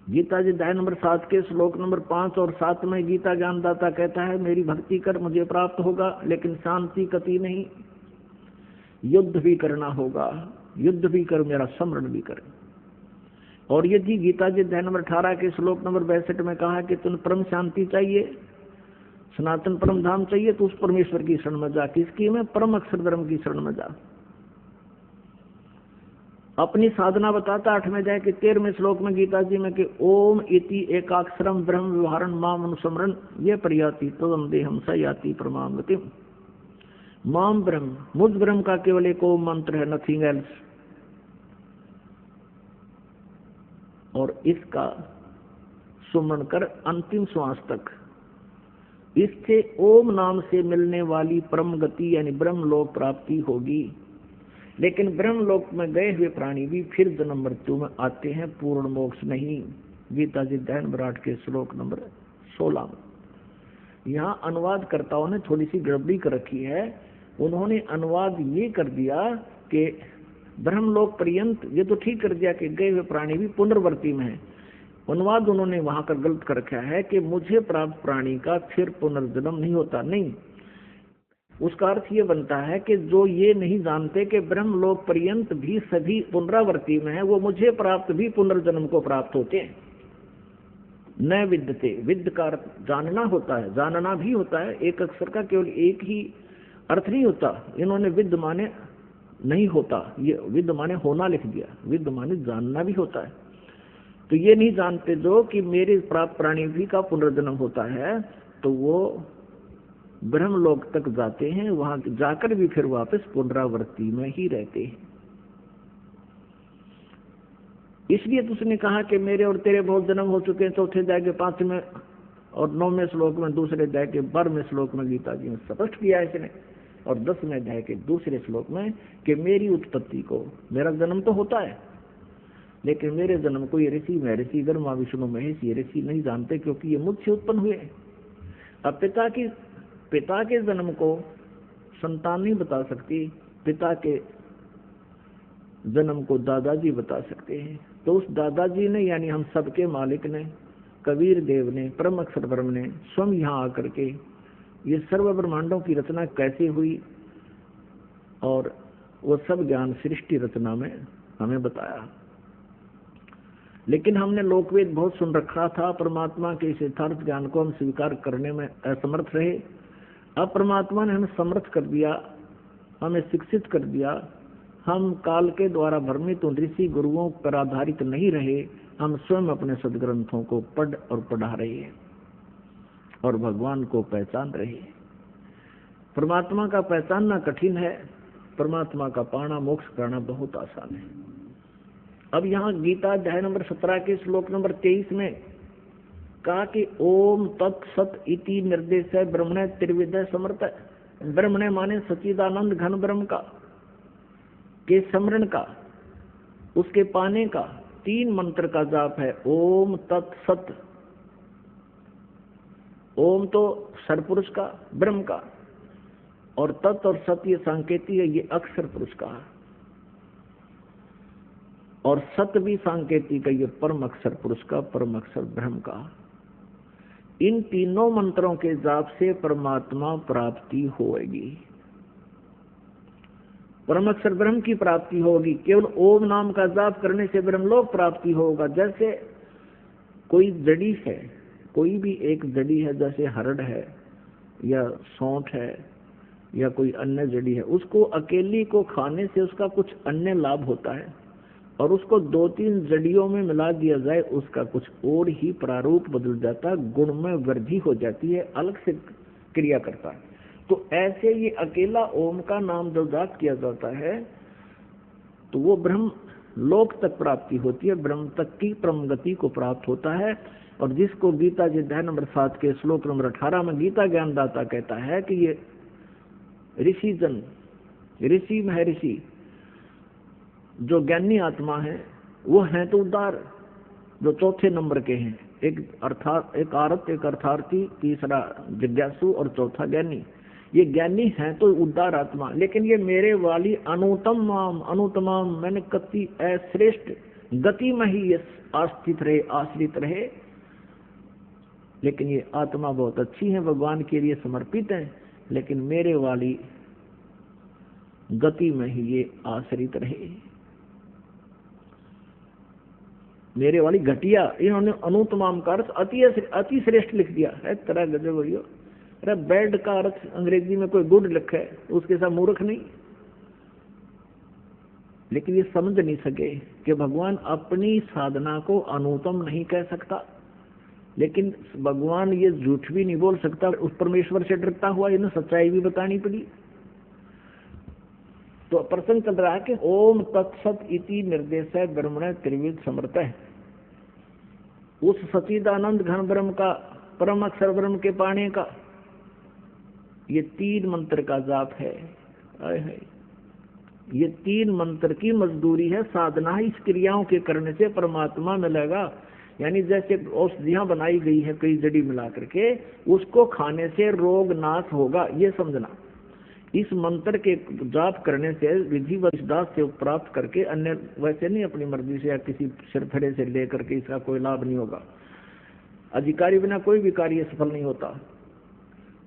गीता जी अध्याय नंबर 7 के श्लोक नंबर 5 और 7 में गीता ज्ञानदाता कहता है, मेरी भक्ति कर मुझे प्राप्त होगा, लेकिन शांति कति नहीं, युद्ध भी करना होगा, युद्ध भी कर, मेरा स्मरण भी कर। और यदि गीता जी अध्याय नंबर 18 के श्लोक नंबर 62 में कहा कि तुम परम शांति चाहिए, सनातन परम धाम चाहिए, तो उस परमेश्वर की शरण में जा। किसकी में? परम अक्षर ब्रह्म की शरण में जा। अपनी साधना बताता 8वें अध्याय के 13वें श्लोक में गीता जी में कि ओम इति एकाक्षरम ब्रह्म व्यवहारं माम अनुस्मरण ये प्रयाति तदम देहम स याति परमागतिम। माम ब्रह्म, मुझ ब्रह्म का केवल एक ओम मंत्र है, नथिंग एल्स। और इसका सुमरण कर अंतिम श्वास तक, इससे ओम नाम से मिलने वाली परम गति यानी ब्रह्म लोक प्राप्ति होगी। लेकिन ब्रह्म लोक में गए हुए प्राणी भी फिर जन्म मृत्यु में आते हैं, पूर्ण मोक्ष नहीं। गीता जी अध्याय नंबर 8 के श्लोक नंबर 16 में। यहाँ अनुवादकर्ताओं ने थोड़ी सी गड़बड़ी कर रखी है। उन्होंने अनुवाद ये कर दिया कि ब्रह्मलोक पर्यंत, ये तो ठीक कर दिया कि गए हुए प्राणी भी पुनर्वर्ती में है। अनुवाद उन्होंने वहां कर गलत कर रखा है कि मुझे प्राप्त प्राणी का फिर पुनर्जन्म नहीं होता। नहीं, उसका अर्थ ये बनता है कि जो ये नहीं जानते कि ब्रह्मलोक पर्यंत भी सभी पुनरावर्ती में है, वो मुझे प्राप्त भी पुनर्जन्म को प्राप्त होते हैं। न विद्यते, विद्य का अर्थ जानना होता है, जानना भी होता है। एक अक्षर का केवल एक ही अर्थ नहीं होता। इन्होंने विद्य माने नहीं होता, ये विद्य माने होना लिख दिया। विद्य माने जानना भी होता है। तो ये नहीं जानते जो कि मेरे प्राप्त प्राणी भी का पुनर्जन्म होता है, तो वो ब्रह्मलोक तक जाते हैं, वहां जाकर भी फिर वापस पुनरावृत्ति में ही रहते हैं। इसलिए तो उसने कहा कि मेरे और तेरे बहुत जन्म हो चुके हैं। चौथे अध्याय के 5वें और 9वें श्लोक में, दूसरे अध्याय के 12वें श्लोक में गीता जी ने स्पष्ट किया है इसने। और 10वें अध्याय के दूसरे श्लोक में कि मेरी उत्पत्ति को, मेरा जन्म तो होता है, लेकिन मेरे जन्म को ये ऋषि, महर्षि, ब्रह्मा, विष्णु, महेश ये ऋषि नहीं जानते, क्योंकि ये मुझसे उत्पन्न हुए। अब पिता के जन्म को संतान नहीं बता सकती, पिता के जन्म को दादाजी बता सकते हैं। तो उस दादाजी ने, यानी हम सबके मालिक ने, कबीर देव ने, परम अक्षर ब्रह्म ने स्वयं यहाँ आकर के ये सर्व ब्रह्मांडों की रचना कैसे हुई और वो सब ज्ञान सृष्टि रचना में हमें बताया। लेकिन हमने लोकवेद बहुत सुन रखा था, परमात्मा के इस यथार्थ ज्ञान को हम स्वीकार करने में असमर्थ रहे। अब परमात्मा ने हमें समर्थ कर दिया, हमें शिक्षित कर दिया, हम काल के द्वारा भ्रमित ऋषि गुरुओं पर आधारित नहीं रहे, हम स्वयं अपने सदग्रंथों को पढ़ और पढ़ा रहे हैं और भगवान को पहचान रहे हैं। परमात्मा का पहचानना कठिन है, परमात्मा का पाना मोक्ष करना बहुत आसान है। अब यहाँ गीता अध्याय नंबर 17 के श्लोक नंबर 23 में कहा कि ओम तत्सत इति निर्देश ब्रह्मणे त्रिविधय समर्थ। ब्रह्मणे माने सच्चिदानंद घन ब्रह्म का, के स्मरण का, उसके पाने का 3 मंत्र का जाप है। ओम तत्सत, ओम तो सरपुरुष का, ब्रह्म का, और तत् और सत ये सांकेतिक है, ये अक्षर पुरुष का, और सत भी सांकेतिक है, ये परम अक्षर पुरुष का, परम अक्षर ब्रह्म का। इन तीनों मंत्रों के जाप से परमात्मा प्राप्ति होगी, परम अक्षर ब्रह्म की प्राप्ति होगी। केवल ओम नाम का जाप करने से ब्रह्मलोक प्राप्ति होगा। जैसे कोई जड़ी है, कोई भी एक जड़ी है, जैसे हरड़ है या सौंठ है या कोई अन्य जड़ी है, उसको अकेली को खाने से उसका कुछ अन्य लाभ होता है, और उसको 2-3 जड़ियों में मिला दिया जाए, उसका कुछ और ही प्रारूप बदल जाता है, गुण में वृद्धि हो जाती है, अलग से क्रिया करता है। तो ऐसे ये अकेला ओम का नाम जब जाप किया जाता है तो वो ब्रह्म लोक तक प्राप्ति होती है, ब्रह्म तक की परम गति को प्राप्त होता है। और जिसको गीता जी अध्याय नंबर 7 के श्लोक नंबर 18 में गीता ज्ञानदाता कहता है कि ये ऋषि जन, ऋषि महर्षि जो ज्ञानी आत्मा है वो हैं तो उदार, जो चौथे नंबर के हैं, एक आरत, एक अर्थार्थी, तीसरा जिज्ञासु और चौथा ज्ञानी। ये ज्ञानी हैं तो उदार आत्मा, लेकिन ये मेरे वाली अनुतमाम मैंने कति श्रेष्ठ गति में ही ये आस्थित रहे, आश्रित रहे। लेकिन ये आत्मा बहुत अच्छी है, भगवान के लिए समर्पित है, लेकिन मेरे वाली गति में ही ये आश्रित रहे, मेरे वाली घटिया। इन्होंने अनुतमाम का अर्थ अति श्रेष्ठ लिख दिया है। तरह गजब भैया, अरे बैड का अर्थ अंग्रेजी में कोई गुड लिखा है, उसके साथ मूर्ख नहीं। लेकिन ये समझ नहीं सके कि भगवान अपनी साधना को अनुतम नहीं कह सकता, लेकिन भगवान ये झूठ भी नहीं बोल सकता। उस परमेश्वर से डरता हुआ इन्हें सच्चाई भी बतानी पड़ी। तो प्रसंग चल रहा है कि ओम तत्सत इति निर्देश है ब्रह्मणे त्रिविध समर्थ है। उस सच्चिदानंद घन ब्रह्म का, परम अक्षर ब्रह्म के पाने का ये 3 मंत्र का जाप है। ये 3 मंत्र की मजदूरी है, साधना है। इस क्रियाओं के करने से परमात्मा मिलेगा। यानी जैसे औषधियां बनाई गई है कई जड़ी मिला करके, उसको खाने से रोग नाश होगा, ये समझना। इस मंत्र के जाप करने से विधि व दास से प्राप्त करके, अन्य वैसे नहीं अपनी मर्जी से या किसी सिरफड़े से लेकर के इसका कोई लाभ नहीं होगा। अधिकारी बिना कोई भी कार्य सफल नहीं होता।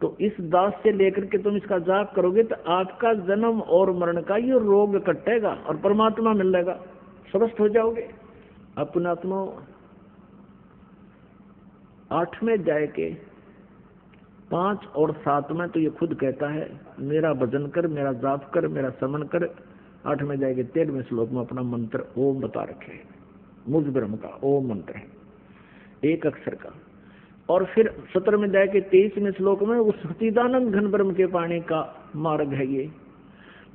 तो इस दास से लेकर के तुम इसका जाप करोगे तो आपका जन्म और मरण का ये रोग कटेगा और परमात्मा मिल जाएगा, स्वस्थ हो जाओगे। अपना आत्मा 8वें अध्याय के 5 और 7 में तो ये खुद कहता है, मेरा भजन कर, मेरा जाप कर, मेरा समन कर। 8वें अध्याय के 13वें श्लोक में अपना मंत्र ओम बता रखे, मुझ ब्रह्म का ओम मंत्र है, एक अक्षर का। और फिर 17वें अध्याय के 23वें श्लोक में उस सच्चिदानंद घन ब्रह्म के पाने का मार्ग है। ये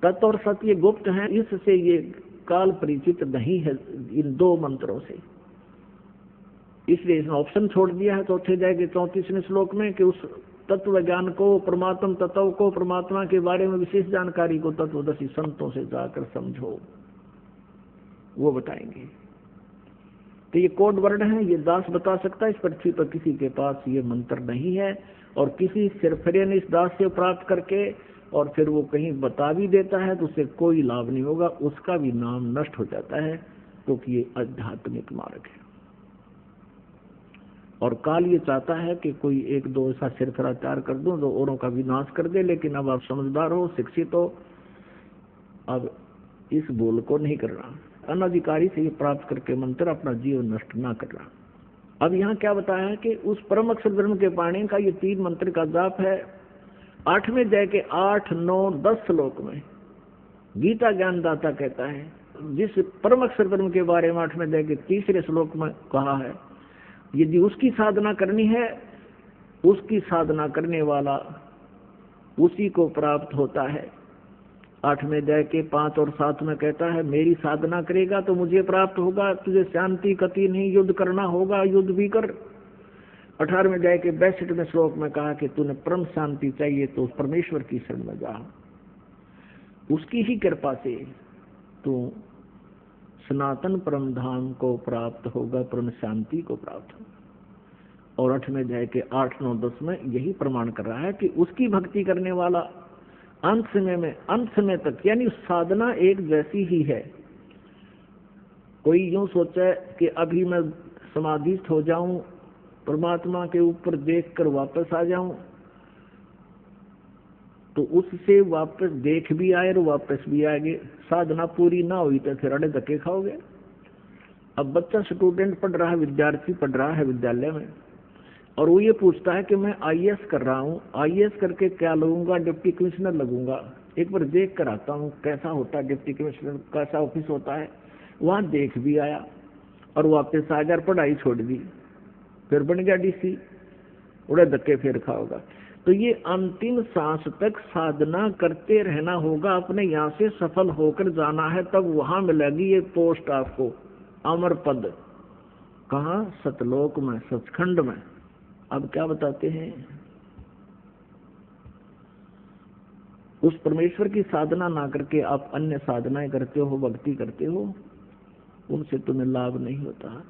तत् और सत्य ये गुप्त है, इससे ये काल परिचित नहीं है इन 2 मंत्रों से। इसलिए इसने ऑप्शन छोड़ दिया है चौथे अध्याय के 34वें श्लोक में कि उस तत्व ज्ञान को, परमात्म तत्व को, परमात्मा के बारे में विशेष जानकारी को तत्वदर्शी संतों से जाकर समझो, वो बताएंगे। तो ये कोड वर्ड है, ये दास बता सकता है। इस पृथ्वी पर किसी के पास ये मंत्र नहीं है, और किसी सिरफरे ने इस दास से प्राप्त करके और फिर वो कहीं बता भी देता है तो उससे कोई लाभ नहीं होगा, उसका भी नाम नष्ट हो जाता है, क्योंकि ये आध्यात्मिक मार्ग है। और काल ये चाहता है कि कोई 1-2 ऐसा सिरफरा तैयार कर दूं जो औरों का विनाश कर दे, लेकिन अब आप समझदार हो, शिक्षित हो, अब इस भूल को नहीं करना। अनधिकारी से ये प्राप्त करके मंत्र अपना जीवन नष्ट ना करना। अब यहाँ क्या बताया है कि उस परम अक्षर ब्रह्म के पाने का ये 3 मंत्र का जाप है। 8वें अध्याय के 8, 9, 10 श्लोक में गीता ज्ञानदाता कहता है, जिस परम अक्षर ब्रह्म के बारे में 8वें अध्याय के 3 श्लोक में कहा है, यदि उसकी साधना करनी है, उसकी साधना करने वाला उसी को प्राप्त होता है। 8वें अध्याय के 5 और 7 में कहता है, मेरी साधना करेगा तो मुझे प्राप्त होगा, तुझे शांति कति नहीं, युद्ध करना होगा, युद्ध भी कर। 18वें अध्याय के 62वें श्लोक में कहा कि तूने परम शांति चाहिए तो परमेश्वर की शरण में जा, उसकी ही कृपा से तू सनातन परम धाम को प्राप्त होगा, परम शांति को प्राप्त होगा। और 8वें अध्याय के 8, 9, 10 में यही प्रमाण कर रहा है कि उसकी भक्ति करने वाला अंत समय तक, यानी साधना एक जैसी ही है। कोई यूं सोचे कि अभी मैं समाधिस्थ हो जाऊं, परमात्मा के ऊपर देखकर वापस आ जाऊं, तो उससे वापस देख भी आए और वापस भी आएंगे। साधना पूरी ना हुई तो फिर अड़े धक्के खाओगे। अब बच्चा स्टूडेंट पढ़ रहा है, विद्यार्थी पढ़ रहा है विद्यालय में, और वो ये पूछता है कि मैं आईएएस कर रहा हूँ, आईएएस करके क्या लगूंगा, डिप्टी कमिश्नर लगूंगा, एक बार देख कर आता हूँ कैसा होता है, डिप्टी कमिश्नर कैसा ऑफिस होता है। वहां देख भी आया और वापस आ गया, पढ़ाई छोड़ दी, फिर बन गया डीसी, उड़े धक्के फिर खाओगा। तो ये अंतिम सांस तक साधना करते रहना होगा, अपने यहाँ से सफल होकर जाना है, तब वहां मिलेगी ये पोस्ट आपको, अमर पद। कहाँ? सतलोक में, सचखंड में। अब क्या बताते हैं, उस परमेश्वर की साधना ना करके आप अन्य साधनाएं करते हो, भक्ति करते हो, उनसे तुम्हें लाभ नहीं होता।